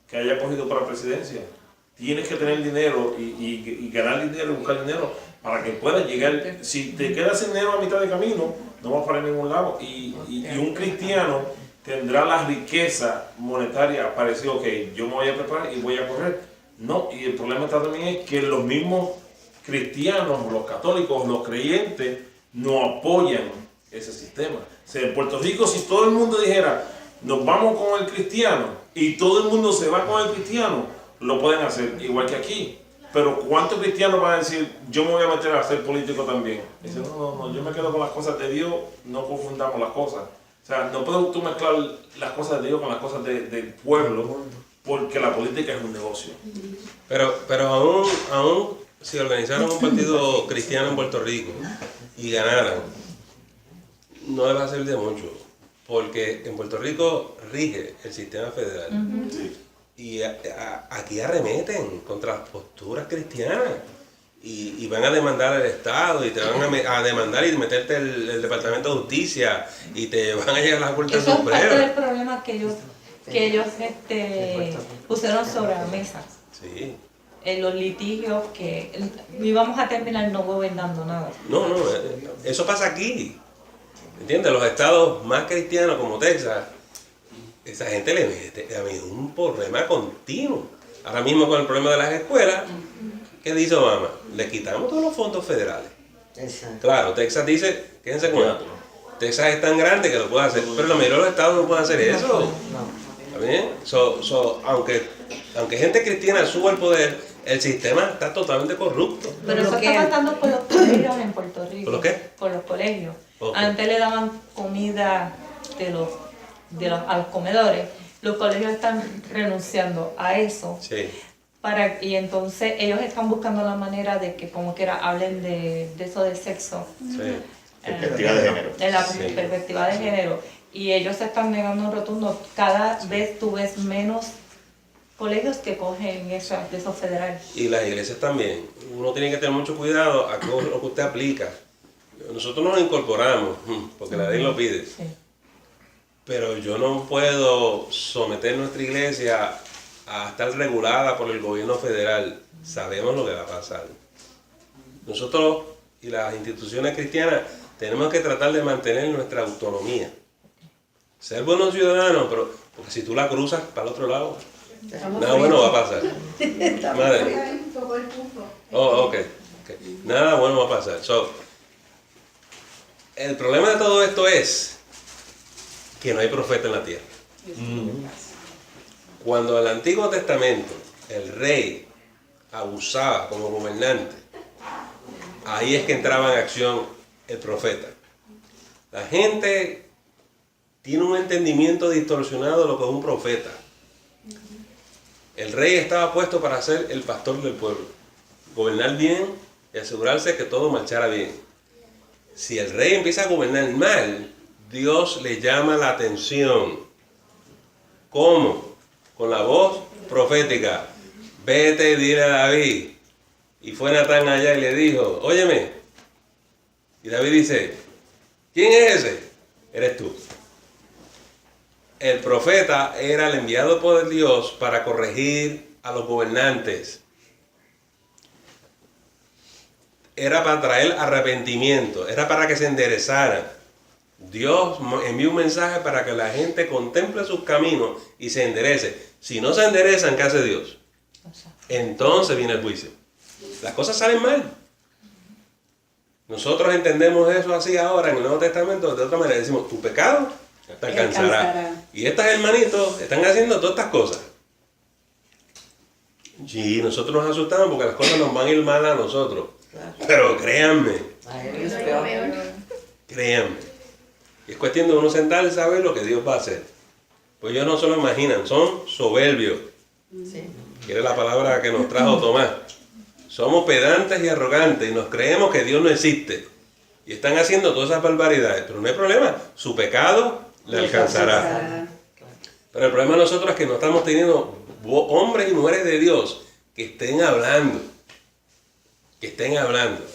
que haya cogido para presidencia. Tienes que tener dinero y ganar dinero, buscar dinero para que puedas llegar. Si te quedas sin dinero a mitad de camino, no vas para ningún lado. Y un cristiano tendrá la riqueza monetaria para decir, ok, yo me voy a preparar y voy a correr. No, y el problema está también es que los mismos cristianos, los católicos, los creyentes, no apoyan ese sistema. O sea, en Puerto Rico, si todo el mundo dijera, nos vamos con el cristiano, y todo el mundo se va con el cristiano, lo pueden hacer, igual que aquí. Pero ¿cuántos cristianos van a decir, yo me voy a meter a ser político también? Dicen, no, yo me quedo con las cosas de Dios, no confundamos las cosas. O sea, no puedes tú mezclar las cosas de Dios con las cosas del pueblo, porque la política es un negocio. Pero aún si organizaron un partido cristiano en Puerto Rico y ganaran, no les va a servir de mucho, porque en Puerto Rico rige el sistema federal. Sí. Y aquí arremeten contra las posturas cristianas y van a demandar al Estado y te van a demandar y meterte el Departamento de Justicia y te van a llegar a la Corte Suprema. Eso es parte del problema que ellos pusieron sobre la mesa. Sí. En los litigios que íbamos a terminar no gobernando nada. No, eso pasa aquí. ¿Entiendes? Los estados más cristianos como Texas, esa gente le mete un problema continuo. Ahora mismo con el problema de las escuelas, ¿qué dice Obama? Le quitamos todos los fondos federales. Exacto. Claro, Texas dice, quédense con esto. Texas es tan grande que lo puede hacer, pero la mayoría de los estados no pueden hacer eso. ¿Está bien? Aunque gente cristiana suba al poder, el sistema está totalmente corrupto. Pero eso está pasando por los colegios en Puerto Rico. ¿Por los qué? Por los colegios. Okay. Antes le daban comida a los comedores. Los colegios están renunciando a eso. Sí. Y entonces ellos están buscando la manera de que como quiera hablen de eso de sexo. Sí. Perspectiva de género. De la perspectiva de género. Y ellos se están negando rotundo. Cada vez tú ves menos colegios que cogen de eso federal. Y las iglesias también. Uno tiene que tener mucho cuidado a lo que usted aplica. Nosotros nos incorporamos, porque la ley lo pide. Sí. Pero yo no puedo someter nuestra iglesia a estar regulada por el gobierno federal. Sabemos lo que va a pasar. Nosotros y las instituciones cristianas tenemos que tratar de mantener nuestra autonomía. Ser buenos ciudadanos, pero porque si tú la cruzas para el otro lado, nada bueno va a pasar. Madre. Oh, okay. Nada bueno va a pasar. El problema de todo esto es que no hay profeta en la tierra. Cuando en el Antiguo Testamento el rey abusaba como gobernante, ahí es que entraba en acción el profeta. La gente tiene un entendimiento distorsionado de lo que es un profeta. El rey estaba puesto para ser el pastor del pueblo, gobernar bien y asegurarse que todo marchara bien. Si el rey empieza a gobernar mal, Dios le llama la atención. ¿Cómo? Con la voz profética. Vete y dile a David. Y fue Natán allá y le dijo, óyeme. Y David dice, ¿quién es ese? Eres tú. El profeta era el enviado por Dios para corregir a los gobernantes. Era para traer arrepentimiento, era para que se enderezaran. Dios envió un mensaje para que la gente contemple sus caminos y se enderece. Si no se enderezan, ¿qué hace Dios? Entonces viene el juicio. Las cosas salen mal. Nosotros entendemos eso así ahora en el Nuevo Testamento de otra manera. Decimos, tu pecado te alcanzará. Y estas hermanitos están haciendo todas estas cosas. Sí, nosotros nos asustamos porque las cosas nos van a ir mal a nosotros. Pero créanme. Créanme. Y es cuestión de uno sentarse y saber lo que Dios va a hacer. Pues ellos no se lo imaginan, son soberbios. Sí. Que era la palabra que nos trajo Tomás. Somos pedantes y arrogantes y nos creemos que Dios no existe. Y están haciendo todas esas barbaridades. Pero no hay problema, su pecado le alcanzará. Pero el problema de nosotros es que no estamos teniendo hombres y mujeres de Dios que estén hablando. Que estén hablando.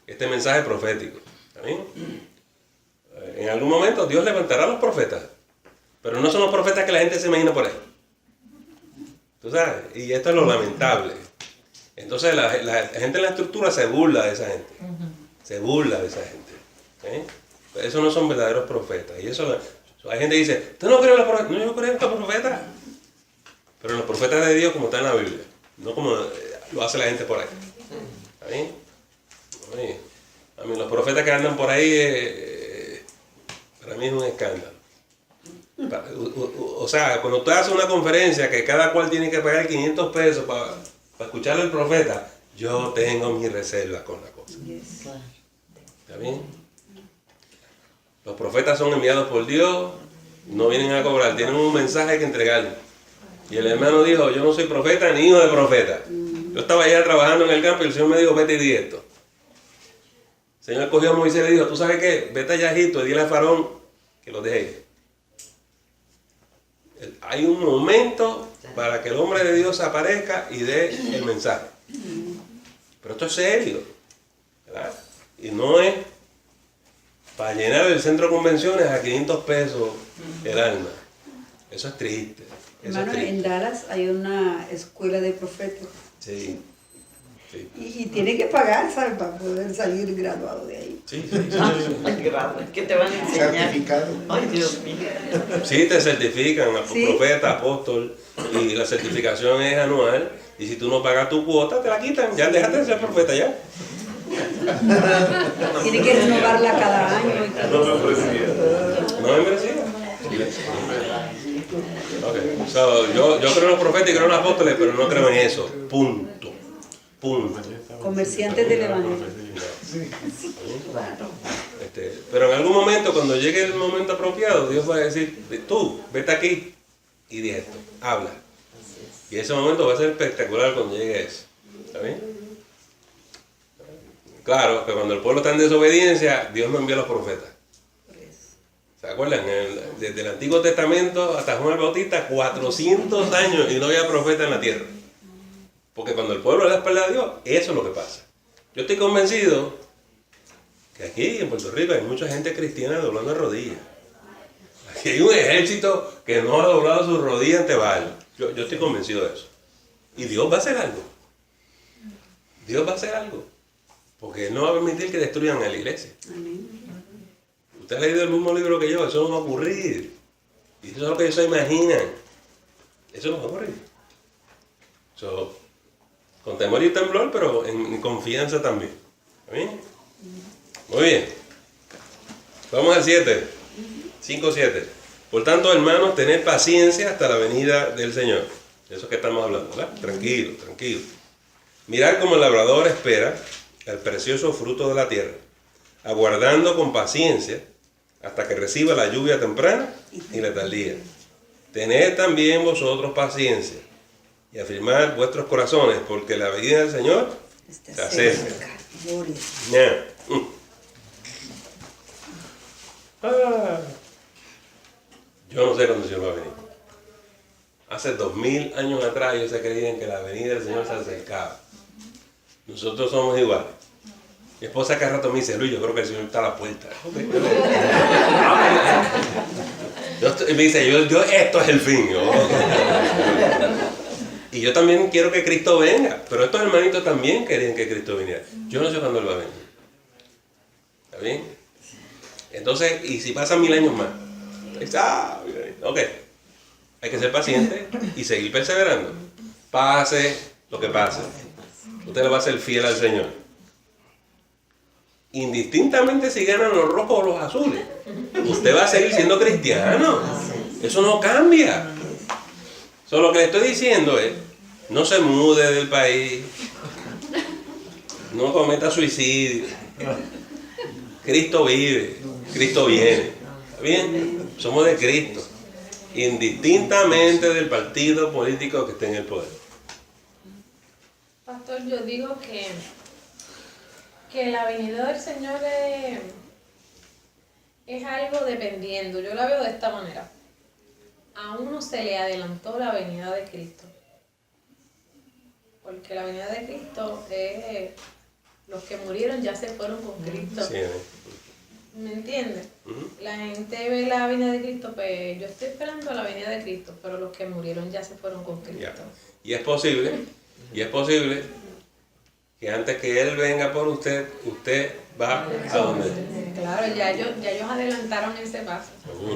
Este mensaje profético. ¿Está bien? En algún momento Dios levantará a los profetas. Pero no son los profetas que la gente se imagina por ahí. ¿Tú sabes? Y esto es lo lamentable. Entonces la gente en la estructura se burla de esa gente. Se burla de esa gente. ¿Eh? Esos no son verdaderos profetas. Y eso, hay gente que dice, ¿tú no crees en los profetas? No, yo creo en los profetas. Pero en los profetas de Dios como está en la Biblia. No como lo hace la gente por ahí. ¿Está bien? A mí los profetas que andan por ahí, para mí es un escándalo. O sea, cuando tú haces una conferencia que cada cual tiene que pagar 500 pesos para escuchar al profeta, yo tengo mis reservas con la cosa. ¿Está bien? Los profetas son enviados por Dios, no vienen a cobrar, tienen un mensaje que entregar. Y el hermano dijo, yo no soy profeta ni hijo de profeta. Yo estaba allá trabajando en el campo y el Señor me dijo, vete y di esto. El Señor cogió a Moisés y le dijo, ¿tú sabes qué? Vete allá a Egipto y dile a Faraón que lo deje ir. Hay un momento para que el hombre de Dios aparezca y dé el mensaje. Pero esto es serio, ¿verdad? Y no es para llenar el centro de convenciones a 500 pesos el alma. Eso es triste. Hermano, en Dallas hay una escuela de profetas. Sí. Sí. Y tiene que pagar, ¿sabes? Para poder salir graduado de ahí. Sí. ¿Qué te van a enseñar? Certificado. Ay, Dios mío. Sí, te certifican a profeta, apóstol, y la certificación es anual. Y si tú no pagas tu cuota, te la quitan. Ya déjate de ser profeta ya. Tiene que renovarla cada año. No membresía. Okay. So, yo creo en los profetas y creo en los apóstoles, pero no creo en eso. Punto. Comerciantes del evangelio. Pero en algún momento, cuando llegue el momento apropiado, Dios va a decir, tú, vete aquí y di esto, habla. Y ese momento va a ser espectacular cuando llegue eso. ¿Está bien? Claro, que cuando el pueblo está en desobediencia, Dios no envía a los profetas. ¿Se acuerdan? Desde el Antiguo Testamento hasta Juan el Bautista, 400 años y no había profeta en la tierra. Porque cuando el pueblo le da espalda a Dios, eso es lo que pasa. Yo estoy convencido que aquí en Puerto Rico hay mucha gente cristiana doblando rodillas. Aquí hay un ejército que no ha doblado sus rodillas ante Baal. Yo estoy convencido de eso. Y Dios va a hacer algo. Dios va a hacer algo. Porque Él no va a permitir que destruyan a la iglesia. Usted ha leído el mismo libro que yo, eso no va a ocurrir. Y eso es lo que ellos se imaginan. Eso no va a ocurrir. So, con temor y temblor, pero en confianza también. ¿Está bien? Muy bien. Vamos al 7. 5-7. Por tanto, hermanos, tened paciencia hasta la venida del Señor. De eso que estamos hablando, ¿verdad? Tranquilo, tranquilo. Mirad cómo el labrador espera el precioso fruto de la tierra, aguardando con paciencia hasta que reciba la lluvia temprana y la tardía. Tened también vosotros paciencia y afirmad vuestros corazones, porque la venida del Señor se acerca. Yo no sé cuándo el Señor va a venir. Hace 2000 años atrás ellos se creían que la venida del Señor se acercaba. Nosotros somos iguales. Mi esposa cada rato me dice, Luis, yo creo que el Señor está a la puerta. Y me dice, yo esto es el fin. Y yo también quiero que Cristo venga. Pero estos hermanitos también querían que Cristo viniera. Yo no sé cuándo Él va a venir. ¿Está bien? Entonces, ¿y si pasan 1000 años más? Ok. Hay que ser paciente y seguir perseverando. Pase lo que pase. Usted le va a ser fiel al Señor. Indistintamente si ganan los rojos o los azules. Usted va a seguir siendo cristiano. Eso no cambia. Solo lo que le estoy diciendo es, no se mude del país. No cometa suicidio. Cristo vive. Cristo viene. ¿Está bien? Somos de Cristo. Indistintamente del partido político que esté en el poder. Pastor, yo digo que la venida del Señor es algo dependiendo. Yo la veo de esta manera. A uno se le adelantó la venida de Cristo. Porque la venida de Cristo es los que murieron ya se fueron con Cristo. Sí, ¿me entiendes? La gente ve la venida de Cristo, pues yo estoy esperando la venida de Cristo, pero los que murieron ya se fueron con Cristo. Ya. Y es posible que antes que Él venga por usted, usted va a donde. Claro, ya ellos adelantaron ese paso.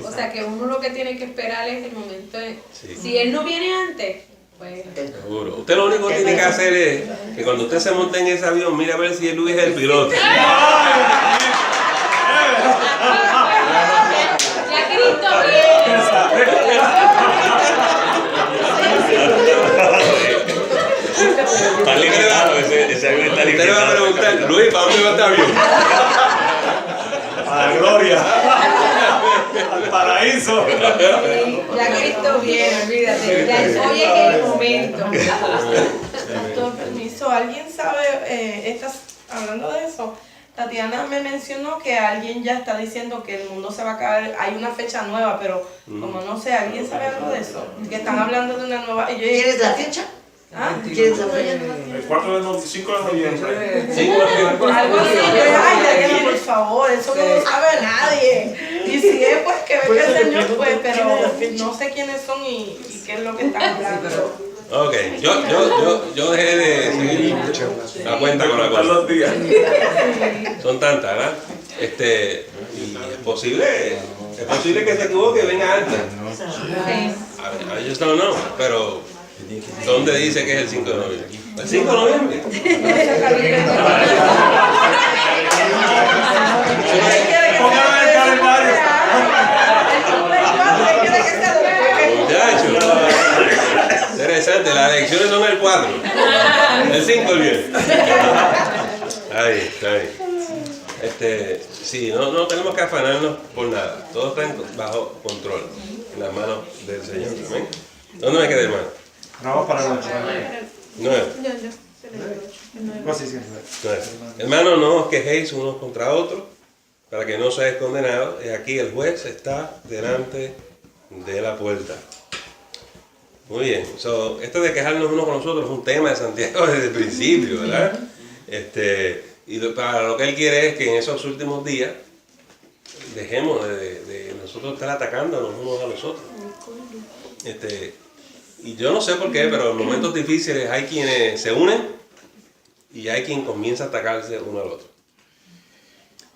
O sea que uno lo que tiene que esperar es el momento de... Sí. Si Él no viene antes, pues... Seguro. Usted lo único que tiene que hacer es que cuando usted se monte en ese avión, mire a ver si Luis es el piloto. Ya Cristo viene. Está liberado, ese avión está liberado. Usted le va a preguntar, Luis, ¿para dónde va este avión? A la gloria. Al paraíso. Ya Cristo viene, olvídate. Ya hoy es el momento. Con permiso, ¿alguien sabe, hablando de eso? Tatiana me mencionó que alguien ya está diciendo que el mundo se va a acabar, hay una fecha nueva, pero como no sé, ¿alguien sabe algo de eso? Que están hablando de una nueva... ¿Quieres la fecha? ¿Ah? ¿Quieres la fecha? El 5 de noviembre. Algo así, ay, Tatiana, por favor, eso no lo sabe nadie. Y si es, pues que venga el Señor, pues, pero no sé quiénes son y qué es lo que están hablando. Ok, yo dejé de seguir la cuenta con la cosa. Son tantas, ¿verdad? Y es posible que se equivoque y venga antes. I just don't know, pero ¿dónde dice que es el 5 de noviembre? ¿El 5 de noviembre? Póngalo en el calendario. interesante, las elecciones son el 4. El 5 el viernes. Ahí. Sí, no tenemos que afanarnos por nada. Todo está bajo control, en las manos del Señor. ¿Amén? ¿Dónde me quedé, hermano? Vamos para la 9. Hermanos, no os quejéis unos contra otros, para que no seáis condenados. Y aquí el juez está delante de la puerta. Muy bien. Esto de quejarnos unos con los otros es un tema de Santiago desde el principio, ¿verdad? Y para lo que él quiere es que en esos últimos días dejemos de nosotros estar atacándonos unos a los otros. Y yo no sé por qué, pero en momentos difíciles hay quienes se unen y hay quien comienza a atacarse uno al otro.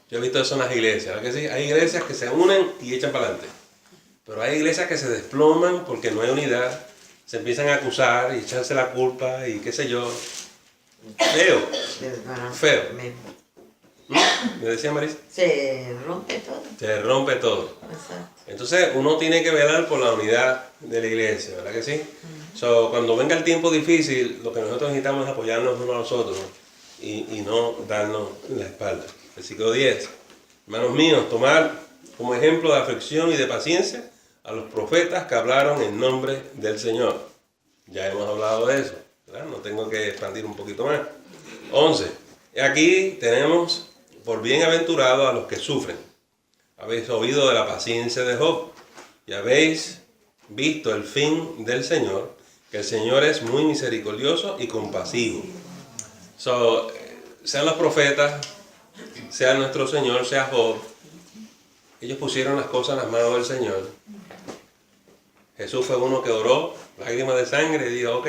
Yo he visto eso en las iglesias, ¿verdad que sí? Hay iglesias que se unen y echan para adelante. Pero hay iglesias que se desploman porque no hay unidad, se empiezan a acusar y echarse la culpa y qué sé yo. Feo. ¿Me decía Marisa? Se rompe todo. Se rompe todo. Exacto. Entonces uno tiene que velar por la unidad de la iglesia, ¿verdad que sí? Cuando venga el tiempo difícil, lo que nosotros necesitamos es apoyarnos unos a los otros y no darnos la espalda. Versículo 10. Hermanos míos, tomad como ejemplo de aflicción y de paciencia a los profetas que hablaron en nombre del Señor. Ya hemos hablado de eso, ¿verdad? No tengo que expandir un poquito más. 11. Aquí tenemos por bienaventurados a los que sufren. Habéis oído de la paciencia de Job y habéis visto el fin del Señor, que el Señor es muy misericordioso y compasivo. Sean los profetas, sea nuestro Señor, sea Job, ellos pusieron las cosas en las manos del Señor. Jesús fue uno que oró, lágrimas de sangre, y dijo, ok,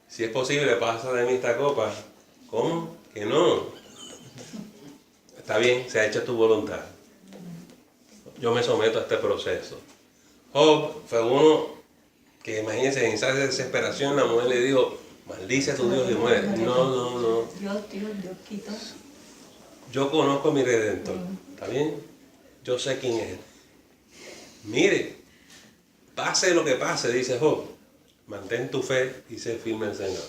si es posible, pasa de mí esta copa. ¿Cómo? Que no. Está bien, se ha hecho tu voluntad. Yo me someto a este proceso. Job fue uno que, imagínense, en esa desesperación la mujer le dijo, maldice a tu Dios y muere. No. Dios quita. Yo conozco a mi Redentor. ¿Está bien? Yo sé quién es Él. Mire, pase lo que pase, dice Job, mantén tu fe y sé firme el Señor.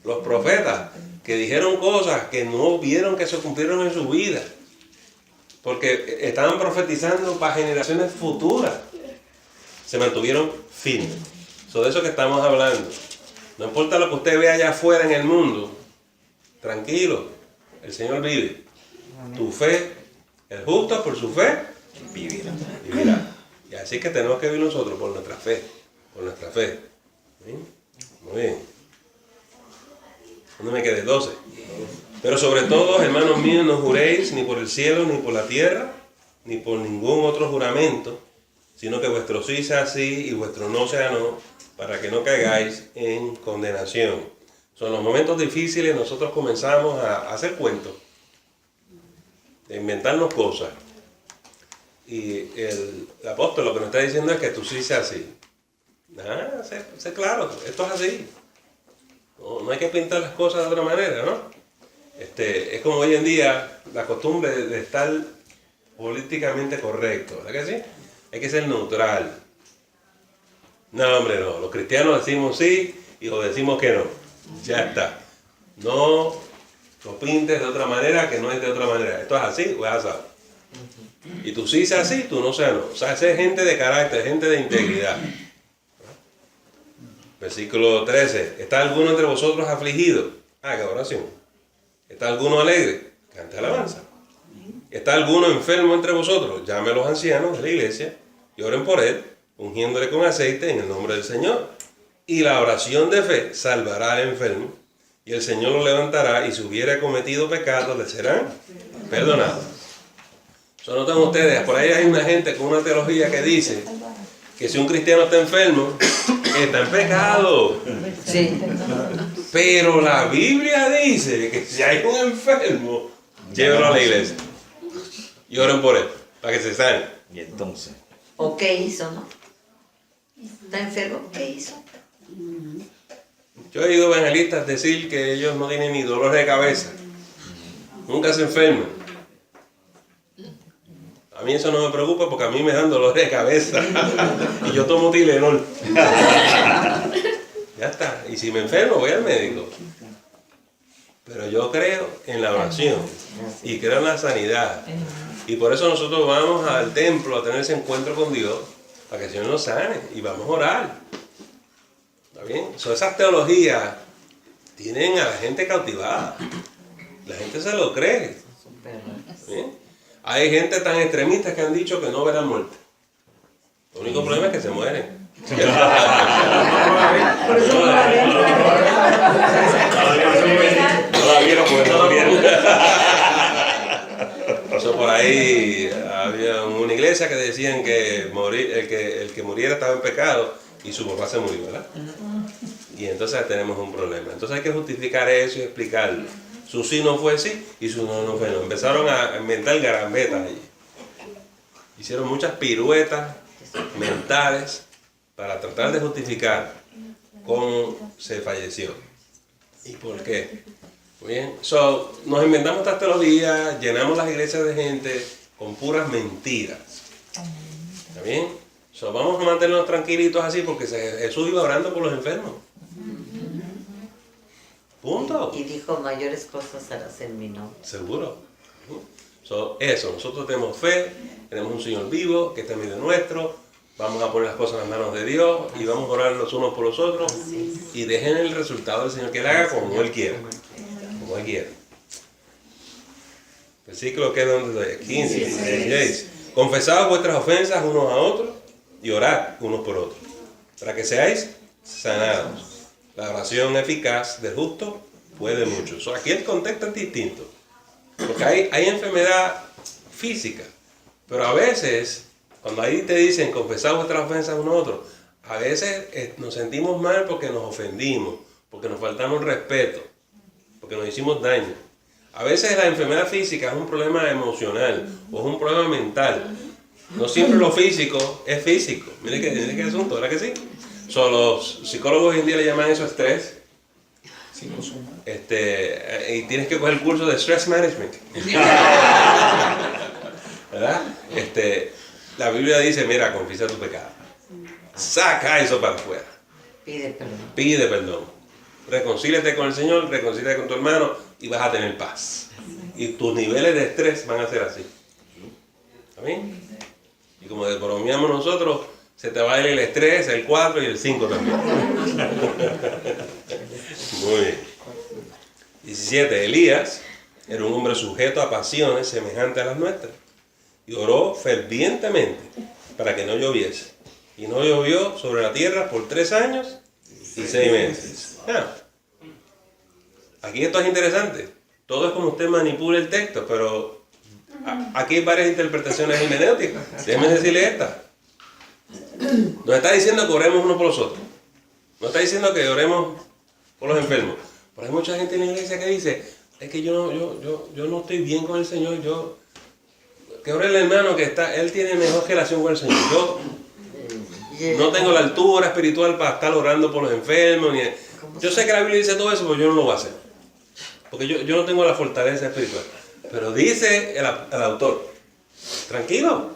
Los profetas que dijeron cosas que no vieron que se cumplieron en su vida, porque estaban profetizando para generaciones futuras, se mantuvieron firmes. De eso que estamos hablando. No importa lo que usted vea allá afuera en el mundo, tranquilo, el Señor vive. Tu fe, el justo por su fe, vivirá. Y así que tenemos que vivir nosotros por nuestra fe. ¿Sí? Muy bien. ¿Dónde me quedé? 12. Pero sobre todo, hermanos míos, no juréis ni por el cielo, ni por la tierra, ni por ningún otro juramento, sino que vuestro sí sea sí y vuestro no sea no, para que no caigáis en condenación. Son los momentos difíciles, nosotros comenzamos a hacer cuentos, a inventarnos cosas. Y el apóstol lo que nos está diciendo es que tú sí sea así. Sé claro, esto es así. No hay que pintar las cosas de otra manera, ¿no? Es como hoy en día la costumbre de estar políticamente correcto, ¿verdad que sí? Hay que ser neutral. No, hombre, no. Los cristianos decimos sí y los decimos que no. Ya está. No lo pintes de otra manera que no es de otra manera. Esto es así o es así. Y tú sí seas así, tú no seas no. O sea, ser gente de carácter, gente de integridad. Versículo 13. ¿Está alguno entre vosotros afligido? Haga oración. ¿Está alguno alegre? Cante alabanza. ¿Está alguno enfermo entre vosotros? Llame a los ancianos de la iglesia y oren por él, ungiéndole con aceite en el nombre del Señor. Y la oración de fe salvará al enfermo, y el Señor lo levantará, y si hubiera cometido pecados, le serán perdonados. Noten ustedes, por ahí hay una gente con una teología que dice que si un cristiano está enfermo, está en pecado. Sí. Pero la Biblia dice que si hay un enfermo, llévelo a la iglesia y oren por él, para que se sane. Y entonces, ¿o qué hizo, no? ¿Está enfermo? ¿Qué hizo? Yo he oído evangelistas decir que ellos no tienen ni dolor de cabeza, nunca se enferman. A mí eso no me preocupa porque a mí me dan dolor de cabeza y yo tomo Tylenol. Ya está. Y si me enfermo, voy al médico. Pero yo creo en la oración y creo en la sanidad. Y por eso nosotros vamos al templo a tener ese encuentro con Dios, para que el Señor nos sane y vamos a orar. ¿Está bien? Esas teologías tienen a la gente cautivada. La gente se lo cree. ¿Bien? Hay gente tan extremista que han dicho que no verán muerte. El único problema es que se mueren. Por eso no la ven. No la vieron porque no la vieron. Por ahí había una iglesia que decían que el que muriera estaba en pecado y su papá se murió, ¿verdad? Y entonces tenemos un problema. Entonces hay que justificar eso y explicarlo. Su sí no fue sí y su no no fue no. Empezaron a inventar garambetas allí. Hicieron muchas piruetas mentales para tratar de justificar cómo se falleció y por qué. Muy bien. Nos inventamos estas teologías, llenamos las iglesias de gente con puras mentiras. ¿Está bien? Vamos a mantenernos tranquilitos así porque Jesús iba orando por los enfermos. Punto. Y dijo, mayores cosas harás en mi nombre. Seguro. Eso, nosotros tenemos fe, tenemos un Señor vivo que está en medio nuestro, vamos a poner las cosas en las manos de Dios y vamos a orar los unos por los otros y dejen el resultado del Señor que Él haga como Él quiera. Como Él quiera. Versículo que es donde 15, 16. Confesad vuestras ofensas unos a otros y orad unos por otros, para que seáis sanados. La oración eficaz del justo puede mucho. Aquí el contexto es distinto. Porque hay enfermedad física. Pero a veces, cuando ahí te dicen confesad vuestras ofensas unos a otros, a veces nos sentimos mal porque nos ofendimos, porque nos faltamos respeto, porque nos hicimos daño. A veces la enfermedad física es un problema emocional o es un problema mental. No siempre lo físico es físico. Mire qué asunto, ¿verdad que sí? Los psicólogos hoy en día le llaman eso estrés. Y tienes que coger el curso de Stress Management. ¿Verdad? La Biblia dice, mira, confiesa tu pecado. Saca eso para afuera. Pide perdón. Pide perdón. Reconcíliate con el Señor, reconcíliate con tu hermano y vas a tener paz. Y tus niveles de estrés van a ser así. ¿Está bien? Y como bromeamos nosotros, se te va a ir el estrés, el 4 y el 5 también. Muy bien. 17. Elías era un hombre sujeto a pasiones semejantes a las nuestras. Y oró fervientemente para que no lloviese. Y no llovió sobre la tierra por 3 años y 6 meses. Aquí esto es interesante. Todo es como usted manipula el texto, pero aquí hay varias interpretaciones hermenéuticas. Déjeme decirle esta. Nos está diciendo que oremos unos por los otros. No está diciendo que oremos por los enfermos. Pero hay mucha gente en la iglesia que dice, es que yo no estoy bien con el Señor, que ore el hermano que él tiene mejor relación con el Señor. Yo no tengo la altura espiritual para estar orando por los enfermos. Yo sé que la Biblia dice todo eso, pero yo no lo voy a hacer. Porque yo no tengo la fortaleza espiritual. Pero dice el autor, tranquilo,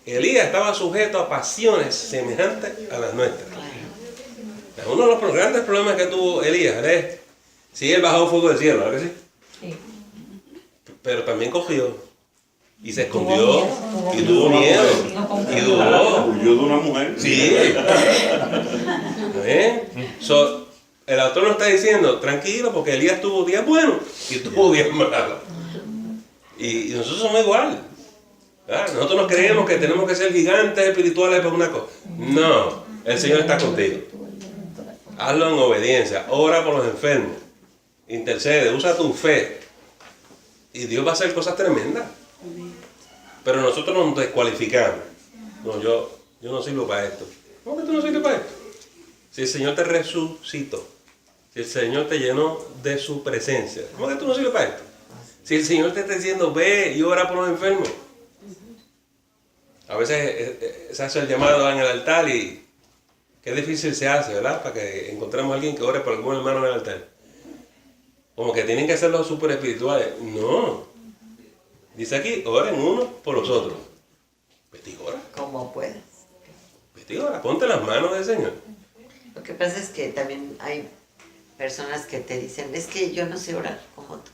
Elías estaba sujeto a pasiones semejantes a las nuestras. Uno de los grandes problemas que tuvo Elías es si él bajó fuego del cielo, ¿verdad que sí? Sí. Pero también cogió y se escondió y tuvo miedo y dudó. Huyó de una mujer. Sí. El autor nos está diciendo, tranquilo, porque Elías tuvo días buenos y tuvo días malos. Y nosotros somos igual. Nosotros nos creemos que tenemos que ser gigantes espirituales por una cosa. No, el Señor está contigo. Hazlo en obediencia, ora por los enfermos, intercede, usa tu fe y Dios va a hacer cosas tremendas. Pero nosotros nos descualificamos. No, yo no sirvo para esto. ¿Cómo que tú no sirves para esto? Si el Señor te resucitó, si el Señor te llenó de su presencia, ¿cómo que tú no sirves para esto? Si el Señor te está diciendo, ve y ora por los enfermos. A veces se hace el llamado en el altar y qué difícil se hace, ¿verdad? Para que encontremos a alguien que ore por algún hermano en el altar. Como que tienen que ser los super espirituales. No. Dice aquí, oren unos por los otros. Vete y ora. Como puedas. Vete y ora. Ponte las manos del Señor. que pasa es que también hay personas que te dicen, es que yo no sé orar como tú.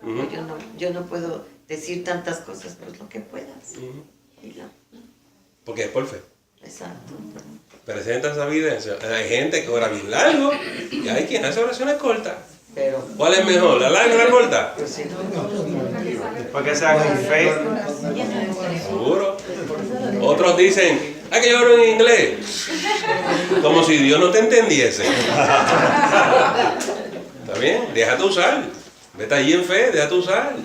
No, yo no puedo decir tantas cosas, pues lo que puedas. Y no. Porque es por fe. Exacto. Presenta esa evidencia. Hay gente que ora bien largo y hay quien hace oraciones cortas. Pero, ¿cuál es mejor, la larga o la corta? Pues sí. Para que sea con fe. Seguro. Otros dicen, que yo oro en inglés. Como si Dios no te entendiese. ¿Está bien? Déjate usar. Vete allí en fe, déjate usar.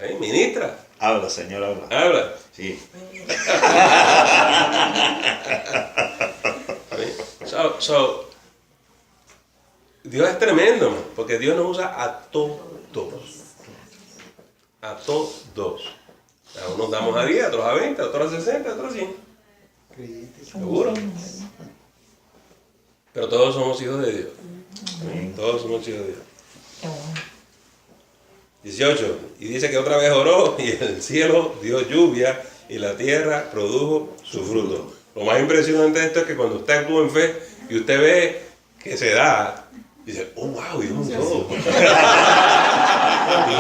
Ahí, ministra. Habla, Señor, habla. Habla. Sí. Dios es tremendo, man, porque Dios nos usa a todos. A todos. A unos damos a 10, a otros a 20, a otros a 60, a otros a 100. Seguro. Pero todos somos hijos de Dios. Todos somos hijos de Dios. 18. Y dice que otra vez oró y el cielo dio lluvia y la tierra produjo su fruto. Lo más impresionante de esto es que cuando usted actúa en fe y usted ve que se da, dice, oh wow, Dios me usó. Dios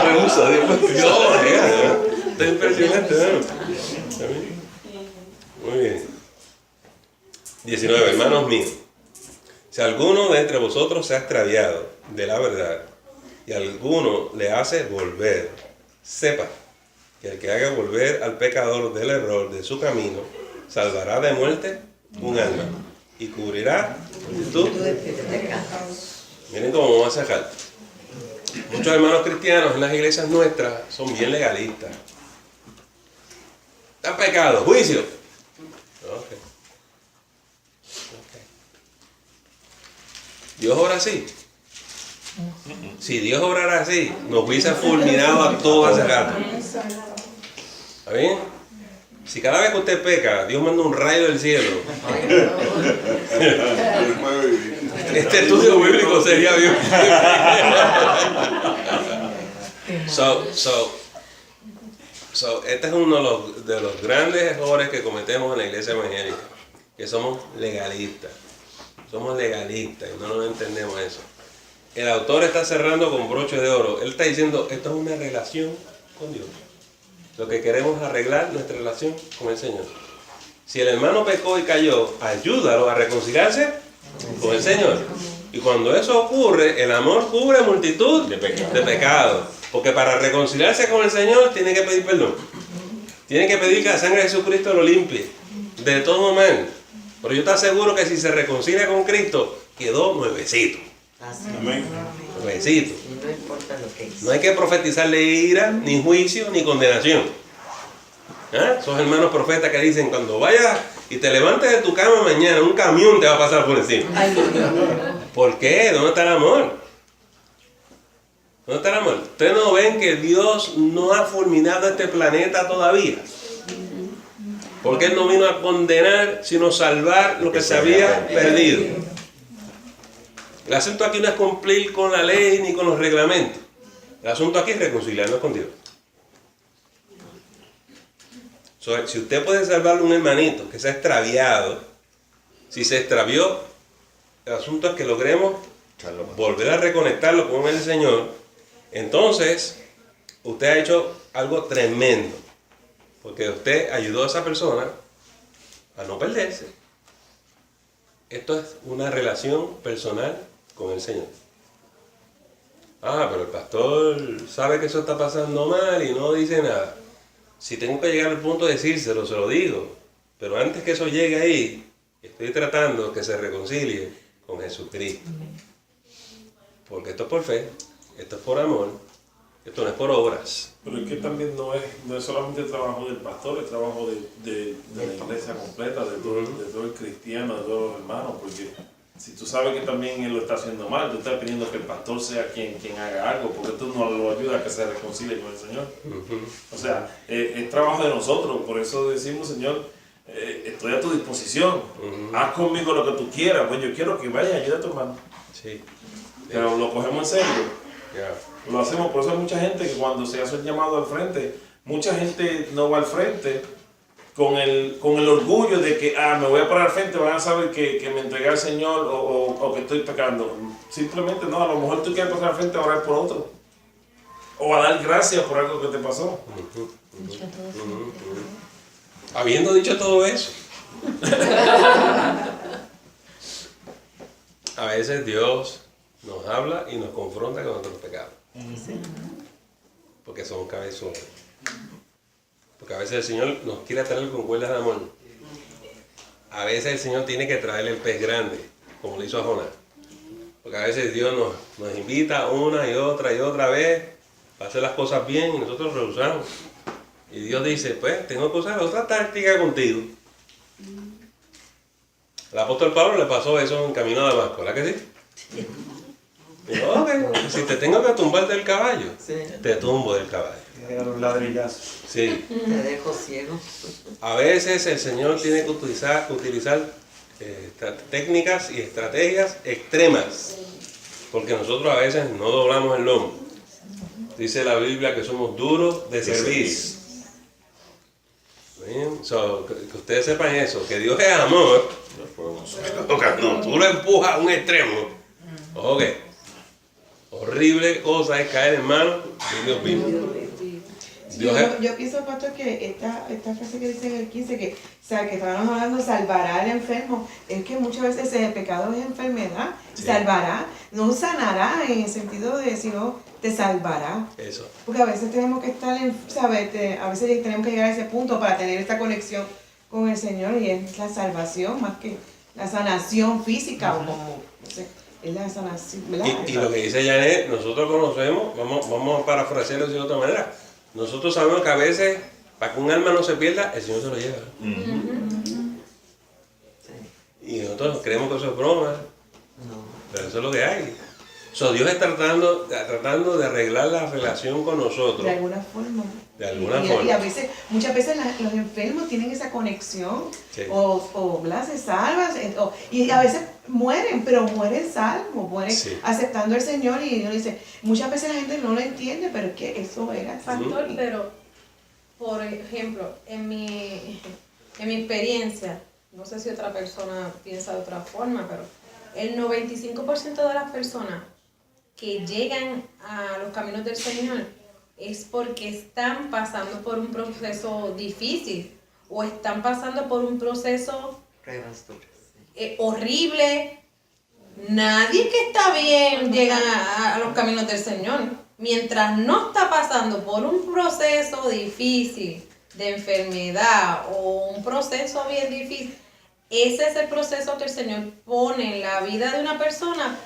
me usa, Dios me usó. Está impresionante, ¿no? Muy bien. 19. Hermanos míos, si alguno de entre vosotros se ha extraviado de la verdad y alguno le hace volver, sepa que el que haga volver al pecador del error de su camino, salvará de muerte un alma y cubrirá multitud de pecados. Miren cómo vamos a sacar. Muchos hermanos cristianos en las iglesias nuestras son bien legalistas. Está pecado, juicio. Okay. ¿Dios obra así? Si Dios obrara así, nos hubiese fulminado a todos hace rato. ¿Está bien? Si cada vez que usted peca, Dios manda un rayo del cielo, este estudio bíblico sería bien. Este es uno de los grandes errores que cometemos en la iglesia evangélica, que somos legalistas. Somos legalistas y no nos entendemos eso. El autor está cerrando con broche de oro. Él está diciendo, esto es una relación con Dios. Lo que queremos es arreglar nuestra relación con el Señor. Si el hermano pecó y cayó, ayúdalo a reconciliarse con el Señor. Y cuando eso ocurre, el amor cubre multitud de pecados. Porque para reconciliarse con el Señor tiene que pedir perdón. Tiene que pedir que la sangre de Jesucristo lo limpie de todo mal. Pero yo estoy seguro que si se reconcilia con Cristo, quedó nuevecito. Amén. Nuevecito. Y no importa lo que hizo. No hay que profetizarle ira, ni juicio, ni condenación. Esos hermanos profetas que dicen, cuando vayas y te levantes de tu cama mañana, un camión te va a pasar por encima. ¿Por qué? ¿Dónde está el amor? ¿Dónde está el amor? ¿Ustedes no ven que Dios no ha fulminado este planeta todavía? Porque Él no vino a condenar, sino salvar lo que se había perdido. El asunto aquí no es cumplir con la ley ni con los reglamentos. El asunto aquí es reconciliarnos con Dios. Si usted puede salvarle a un hermanito que se ha extraviado, si se extravió, el asunto es que logremos volver a reconectarlo con el Señor. Entonces, usted ha hecho algo tremendo. Porque usted ayudó a esa persona a no perderse. Esto es una relación personal con el Señor. Pero el pastor sabe que eso está pasando mal y no dice nada. Si tengo que llegar al punto de decírselo, se lo digo. Pero antes que eso llegue ahí, estoy tratando que se reconcilie con Jesucristo. Porque esto es por fe, esto es por amor, esto no es por obras. Pero es que también no es solamente el trabajo del pastor, el trabajo de la iglesia completa, de todo el cristiano, de todos los hermanos, porque si tú sabes que también él lo está haciendo mal, tú estás pidiendo que el pastor sea quien haga algo, porque tú no lo ayudas a que se reconcilie con el Señor. O sea, es trabajo de nosotros, por eso decimos, Señor, estoy a tu disposición, haz conmigo lo que tú quieras, pues yo quiero que vayas y ayude a tu hermano. Sí. Pero lo cogemos en serio. Lo hacemos, por eso hay mucha gente que cuando se hace el llamado al frente, mucha gente no va al frente con el orgullo de que me voy a parar al frente, van a saber que me entregué al Señor o que estoy pecando. Simplemente no, a lo mejor tú quieres pasar al frente a orar por otro. O a dar gracias por algo que te pasó. Habiendo dicho todo eso, a veces Dios nos habla y nos confronta con nuestros pecados. Porque somos cabezones. Porque a veces el Señor nos quiere traer con cuerdas de amor. A veces el Señor tiene que traerle el pez grande, como le hizo a Jonás. Porque a veces Dios nos invita una y otra vez a hacer las cosas bien y nosotros rehusamos. Y Dios dice, pues tengo que usar otra táctica contigo. Al apóstol Pablo le pasó eso en camino a Damasco, ¿verdad que sí? Dijo, ok, si te tengo que tumbar del caballo, te tumbo del caballo. Era un ladrillazo. Sí. Te dejo ciego. A veces el Señor tiene que utilizar técnicas y estrategias extremas, porque nosotros a veces no doblamos el lomo. Dice la Biblia que somos duros de servir. So, que ustedes sepan eso, que Dios es amor, pero cuando tú lo empujas a un extremo, ok, horrible cosa es caer en manos de Dios vivo. Yo pienso, pastor, que esta frase que dice en el 15, que estábamos hablando, salvará al enfermo, es que muchas veces el pecado es enfermedad, salvará, no sanará en el sentido de, sino te salvará. Eso. Porque a veces tenemos que estar, a veces tenemos que llegar a ese punto para tener esta conexión con el Señor, y es la salvación más que la sanación física, o como, no sé, es la sanación, ¿verdad? Y lo que dice Janet, nosotros conocemos, vamos a parafrasearlo de otra manera. Nosotros sabemos que a veces, para que un alma no se pierda, el Señor se lo lleva. Y nosotros creemos que eso es broma, pero eso es lo que hay. Dios está tratando de arreglar la relación con nosotros. De alguna forma. De alguna forma. Y a veces, muchas veces los enfermos tienen esa conexión, o se salvan, y a veces mueren, pero mueren salvos, mueren aceptando al Señor, y uno dice, muchas veces la gente no lo entiende, pero es que eso era. Pastor, pero, por ejemplo, en mi experiencia, no sé si otra persona piensa de otra forma, pero el 95% de las personas que llegan a los caminos del Señor es porque están pasando por un proceso difícil o están pasando por un proceso horrible. Nadie que está bien llega a los caminos del Señor. Mientras no está pasando por un proceso difícil de enfermedad o un proceso bien difícil, ese es el proceso que el Señor pone en la vida de una persona.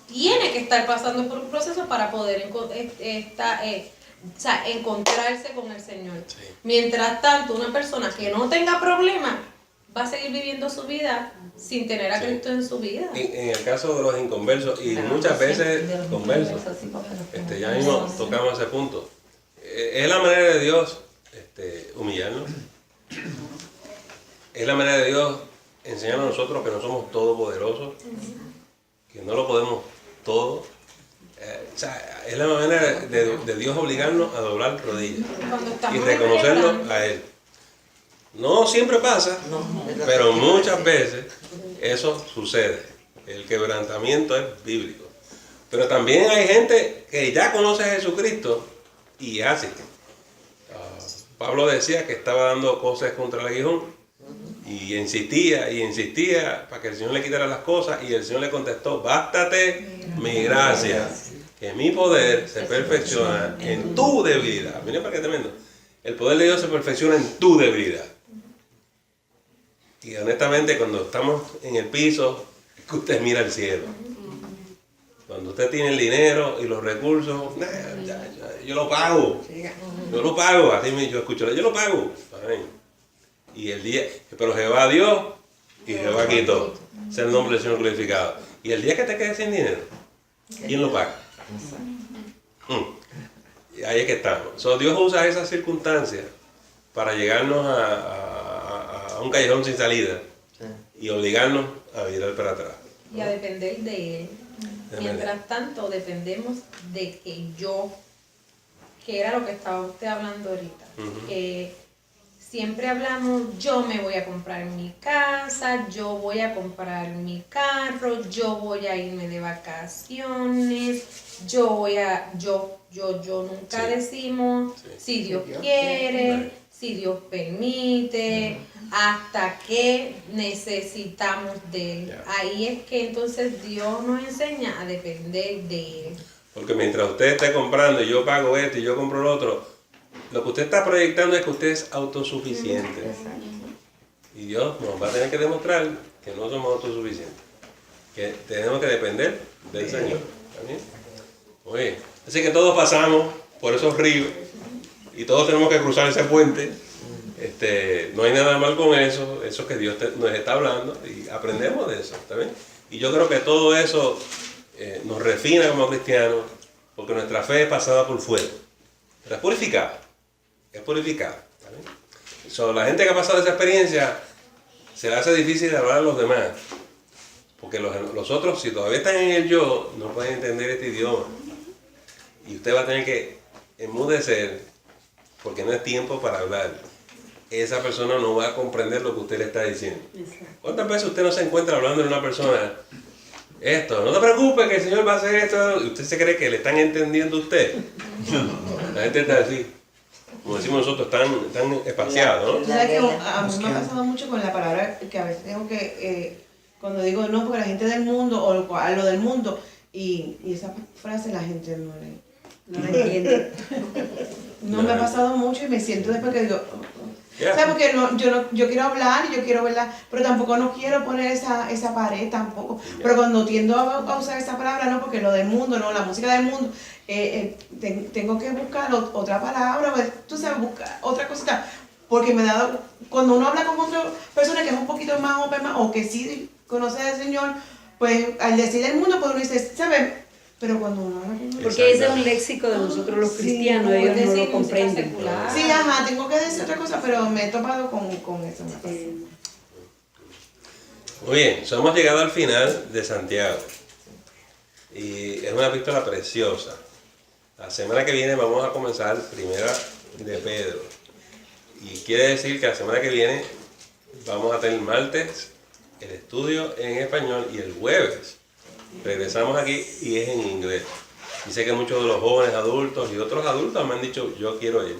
Tiene que estar pasando por un proceso para poder encontrarse con el Señor. Mientras tanto, una persona que no tenga problemas va a seguir viviendo su vida sin tener a Cristo en su vida. En el caso de los inconversos, y muchas veces conversos, ya mismo tocamos ese punto. Es la manera de Dios humillarnos. Es la manera de Dios enseñarnos a nosotros que no somos todopoderosos, que no lo podemos todo. Es la manera de Dios obligarnos a doblar rodillas y reconocerlo a Él. No siempre pasa, pero muchas veces eso sucede. El quebrantamiento es bíblico. Pero también hay gente que ya conoce a Jesucristo y hace. Pablo decía que estaba dando cosas contra el aguijón y insistía para que el Señor le quitara las cosas, y el Señor le contestó: bástate mi gracia, que mi poder se perfecciona en tu debilidad. Miren para qué tremendo. El poder de Dios se perfecciona en tu debilidad. Y honestamente, cuando estamos en el piso, es que usted mira al cielo. Cuando usted tiene el dinero y los recursos, yo lo pago. Yo lo pago. Así yo escucho, yo lo pago. Y el día, pero Jehová dio y Jehová quitó. Sea el nombre del Señor glorificado. Y el día que te quedes sin dinero, ¿quién lo paga? Y ahí es que estamos. Dios usa esas circunstancias para llegarnos a un callejón sin salida y obligarnos a mirar para atrás. Y a depender de Él. Mientras tanto, dependemos de que era lo que estaba usted hablando ahorita, que siempre hablamos, yo me voy a comprar mi casa, yo voy a comprar mi carro, yo voy a irme de vacaciones, yo nunca decimos si Dios quiere, si Dios permite, hasta que necesitamos de Él. Ahí es que entonces Dios nos enseña a depender de Él. Porque mientras usted esté comprando y yo pago esto y yo compro lo otro, lo que usted está proyectando es que usted es autosuficiente. Y Dios nos va a tener que demostrar que no somos autosuficientes, que tenemos que depender del Señor. ¿También? Muy bien. Así que todos pasamos por esos ríos y todos tenemos que cruzar ese puente. No hay nada mal con eso, eso que Dios nos está hablando y aprendemos de eso. ¿Está bien? Y yo creo que todo eso nos refina como cristianos, porque nuestra fe es pasada por fuego. Pero es purificada. Es purificada. La gente que ha pasado esa experiencia se le hace difícil hablar a los demás. Porque los otros, si todavía están en el yo, no pueden entender este idioma. Y usted va a tener que enmudecer porque no es tiempo para hablar. Esa persona no va a comprender lo que usted le está diciendo. ¿Cuántas veces usted no se encuentra hablando de una persona? Esto, no te preocupes que el Señor va a hacer esto. ¿Y usted se cree que le están entendiendo a usted? La gente está así, como decimos nosotros, tan espaciado, ¿no? ¿Sabes que a mí me ha pasado mucho con la palabra que a veces tengo que, cuando digo no, porque la gente del mundo, o a lo del mundo, y esa frase la gente no la entiende. No me ha pasado mucho y me siento después que digo, ¿sabes? Porque yo quiero hablar y yo quiero verla, pero tampoco no quiero poner esa pared tampoco. Pero cuando tiendo a usar esa palabra, no, porque lo del mundo, no, la música del mundo, tengo que buscar otra palabra, pues, tú sabes, buscar otra cosita. Porque me he dado, cuando uno habla con otra persona que es un poquito más open, o que sí conoce al Señor, pues al decir el mundo, pues uno dice, ¿sabes? Pero cuando uno habla con porque ese es un léxico de nosotros los cristianos, ellos no lo comprenden. Sí, ajá, tengo que decir otra cosa, pero me he topado con eso. Muy bien, hemos llegado al final de Santiago. Y es una epístola preciosa. La semana que viene vamos a comenzar Primera de Pedro. Y quiere decir que la semana que viene vamos a tener martes el estudio en español y el jueves regresamos aquí y es en inglés. Y sé que muchos de los jóvenes adultos y otros adultos me han dicho, yo quiero ir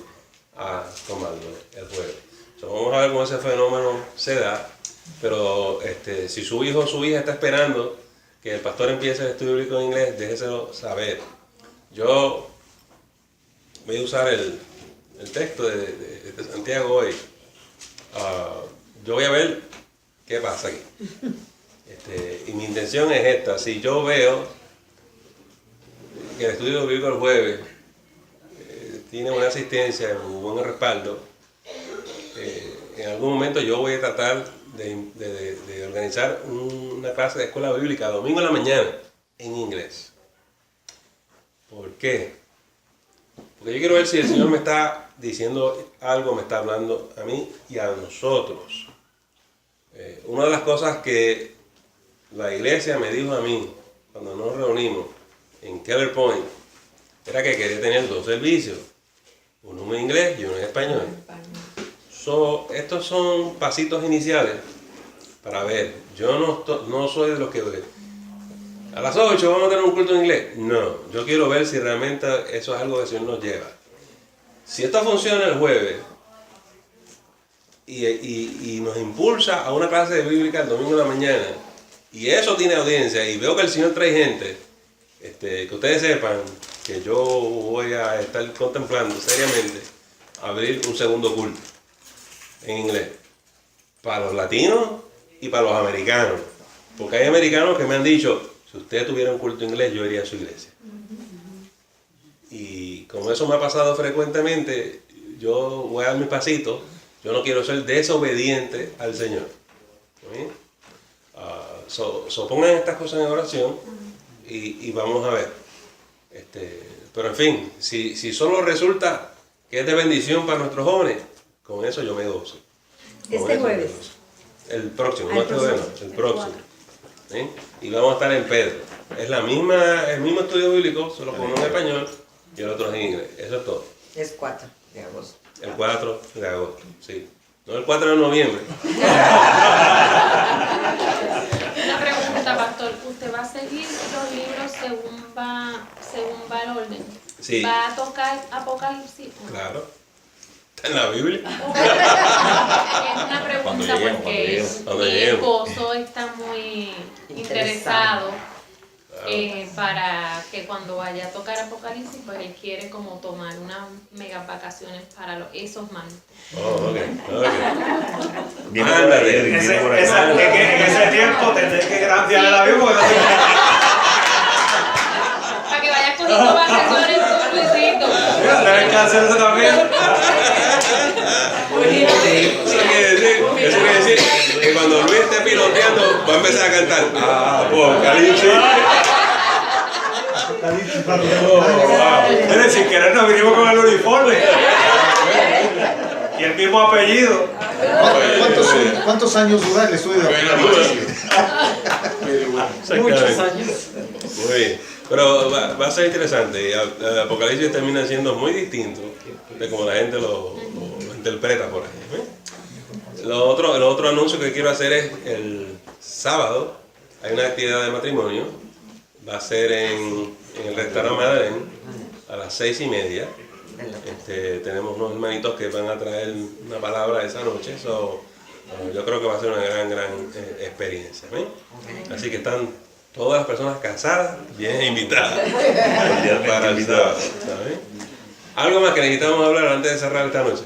a tomarlo el jueves. Vamos a ver cómo ese fenómeno se da, pero si su hijo o su hija está esperando que el pastor empiece el estudio bíblico en inglés, déjeselo saber. Yo voy a usar el texto de Santiago hoy. Yo voy a ver qué pasa aquí. Y mi intención es esta: si yo veo que el estudio bíblico el jueves tiene buena asistencia, un buen respaldo, en algún momento yo voy a tratar de organizar una clase de escuela bíblica domingo en la mañana en inglés. ¿Por qué? Porque yo quiero ver si el Señor me está diciendo algo, me está hablando a mí y a nosotros. Una de las cosas que la iglesia me dijo a mí cuando nos reunimos en Keller Point era que quería tener 2 servicios, uno en inglés y uno en español. Estos son pasitos iniciales para ver. Yo no soy de los que a las 8 vamos a tener un culto en inglés. No, yo quiero ver si realmente eso es algo que el Señor nos lleva. Si esto funciona el jueves y nos impulsa a una clase de bíblica el domingo en la mañana, y eso tiene audiencia, y veo que el Señor trae gente, que ustedes sepan que yo voy a estar contemplando seriamente abrir un segundo culto en inglés para los latinos y para los americanos, porque hay americanos que me han dicho, si usted tuviera un culto en inglés, yo iría a su iglesia. Y como eso me ha pasado frecuentemente, yo voy a dar mi pasito. Yo no quiero ser desobediente al Señor. Pongan estas cosas en oración y vamos a ver. Pero en fin, si solo resulta que es de bendición para nuestros jóvenes, con eso yo me gozo. Este jueves. El próximo, no este jueves, el próximo. Y vamos a estar en Pedro. Es el mismo estudio bíblico, solo con uno en español y el otro en inglés. Eso es todo. Es 4 de agosto. El 4 de agosto, sí. No el 4 de noviembre. Una pregunta, pastor. ¿Usted va a seguir los libros según va el orden? Sí. ¿Va a tocar Apocalipsis? Claro. Está en la Biblia. Es una pregunta porque mi esposo está muy interesado para que cuando vaya a tocar Apocalipsis, pues él quiere como tomar unas mega vacaciones para esos martes. Oh, ok. En ese tiempo tendré que grandearle la Biblia. Para que vayas cogiendo vacaciones tú, Luisito. Deben cancelarse también. Eso quiere decir que cuando Luis esté piloteando va a empezar a cantar Apocalipsis. Mire, sin querer nos vinimos con el uniforme. Y el mismo apellido. ¿Cuántos años dura el estudio de Apocalipsis? Muchos años. Muy bien. Pero va a ser interesante. El Apocalipsis termina siendo muy distinto de como la gente lo interpreta por ahí. El otro anuncio que quiero hacer es el sábado. Hay una actividad de matrimonio. Va a ser en el restaurante Madeleine a las 6:30. Tenemos unos hermanitos que van a traer una palabra esa noche. Yo creo que va a ser una gran experiencia. Así que están todas las personas casadas bien invitadas para el sábado. ¿Algo más que necesitamos hablar antes de cerrar esta noche?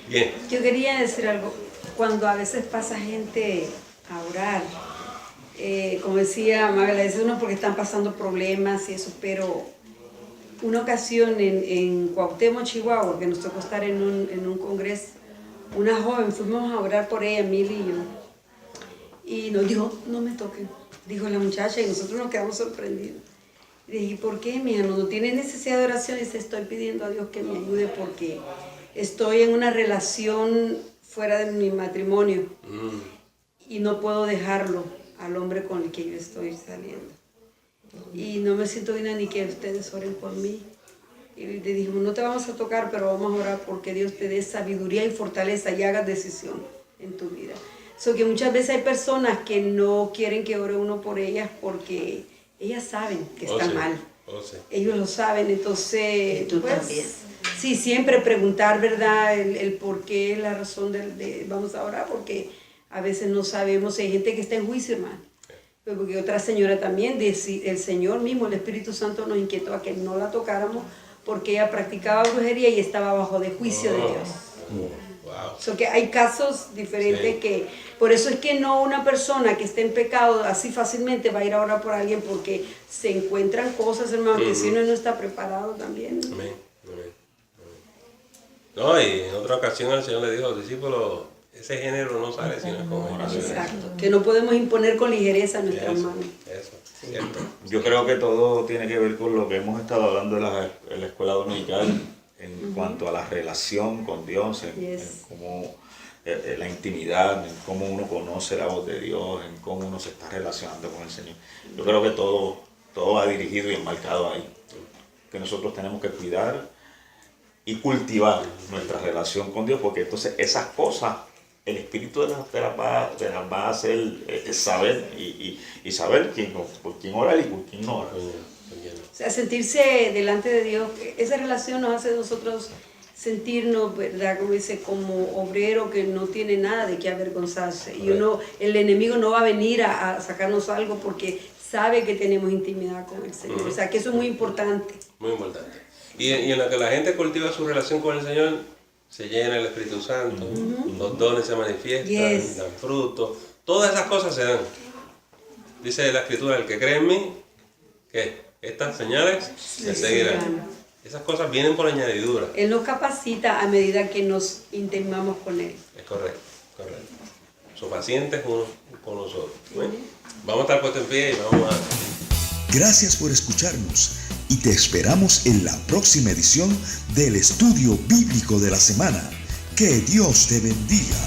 Bien. Yo quería decir algo. Cuando a veces pasa gente a orar, como decía Magla, dice uno porque están pasando problemas y eso, pero una ocasión en Cuauhtémoc, Chihuahua, que nos tocó estar en un congreso, una joven, fuimos a orar por ella, Mili y yo, y nos dijo, no me toquen, dijo la muchacha, y nosotros nos quedamos sorprendidos. Y dije, ¿por qué, mija? No tienes necesidad de oración. Y dice, estoy pidiendo a Dios que me ayude porque estoy en una relación fuera de mi matrimonio y no puedo dejarlo al hombre con el que yo estoy saliendo. Y no me siento digna ni que ustedes oren por mí. Y le dijimos, no te vamos a tocar, pero vamos a orar porque Dios te dé sabiduría y fortaleza y hagas decisión en tu vida. Que muchas veces hay personas que no quieren que ore uno por ellas porque ellas saben que están mal. Ellos lo saben, entonces... ¿Y tú pues, también? Sí, siempre preguntar, ¿verdad? El por qué, la razón de vamos a orar, porque a veces no sabemos. Hay gente que está en juicio, hermano. Porque otra señora también, el Señor mismo, el Espíritu Santo nos inquietó a que no la tocáramos porque ella practicaba brujería y estaba bajo de juicio de Dios. Wow. Que hay casos diferentes que, por eso es que no una persona que esté en pecado así fácilmente va a ir a orar por alguien porque se encuentran cosas, hermano, que si uno no está preparado también. Amén. No, y en otra ocasión el Señor le dijo a los discípulos, ese género no sale sino con oración. Exacto, que no podemos imponer con ligereza a nuestras manos. Eso, cierto. Yo creo que todo tiene que ver con lo que hemos estado hablando en la escuela dominical en cuanto a la relación con Dios, en cómo la intimidad, en cómo uno conoce la voz de Dios, en cómo uno se está relacionando con el Señor. Yo creo que todo va dirigido y enmarcado ahí, que nosotros tenemos que cuidar y cultivar nuestra relación con Dios, porque entonces esas cosas el Espíritu te las va a hacer saber y saber por quién orar y por quién no orar. O sea, sentirse delante de Dios, esa relación nos hace a nosotros sentirnos, ¿verdad? Como dice, como obrero que no tiene nada de qué avergonzarse. Y el enemigo no va a venir a sacarnos algo porque sabe que tenemos intimidad con el Señor. O sea, que eso es muy importante. Muy importante. Y en lo que la gente cultiva su relación con el Señor, se llena el Espíritu Santo, los dones se manifiestan, dan frutos, todas esas cosas se dan. Dice la Escritura, el que cree en mí, que estas señales le seguirán. Esas cosas vienen por añadidura. Él nos capacita a medida que nos intimamos con Él. Es correcto. Son pacientes unos con nosotros. Vamos a estar puestos en pie y vamos a... Gracias por escucharnos y te esperamos en la próxima edición del Estudio Bíblico de la Semana. Que Dios te bendiga.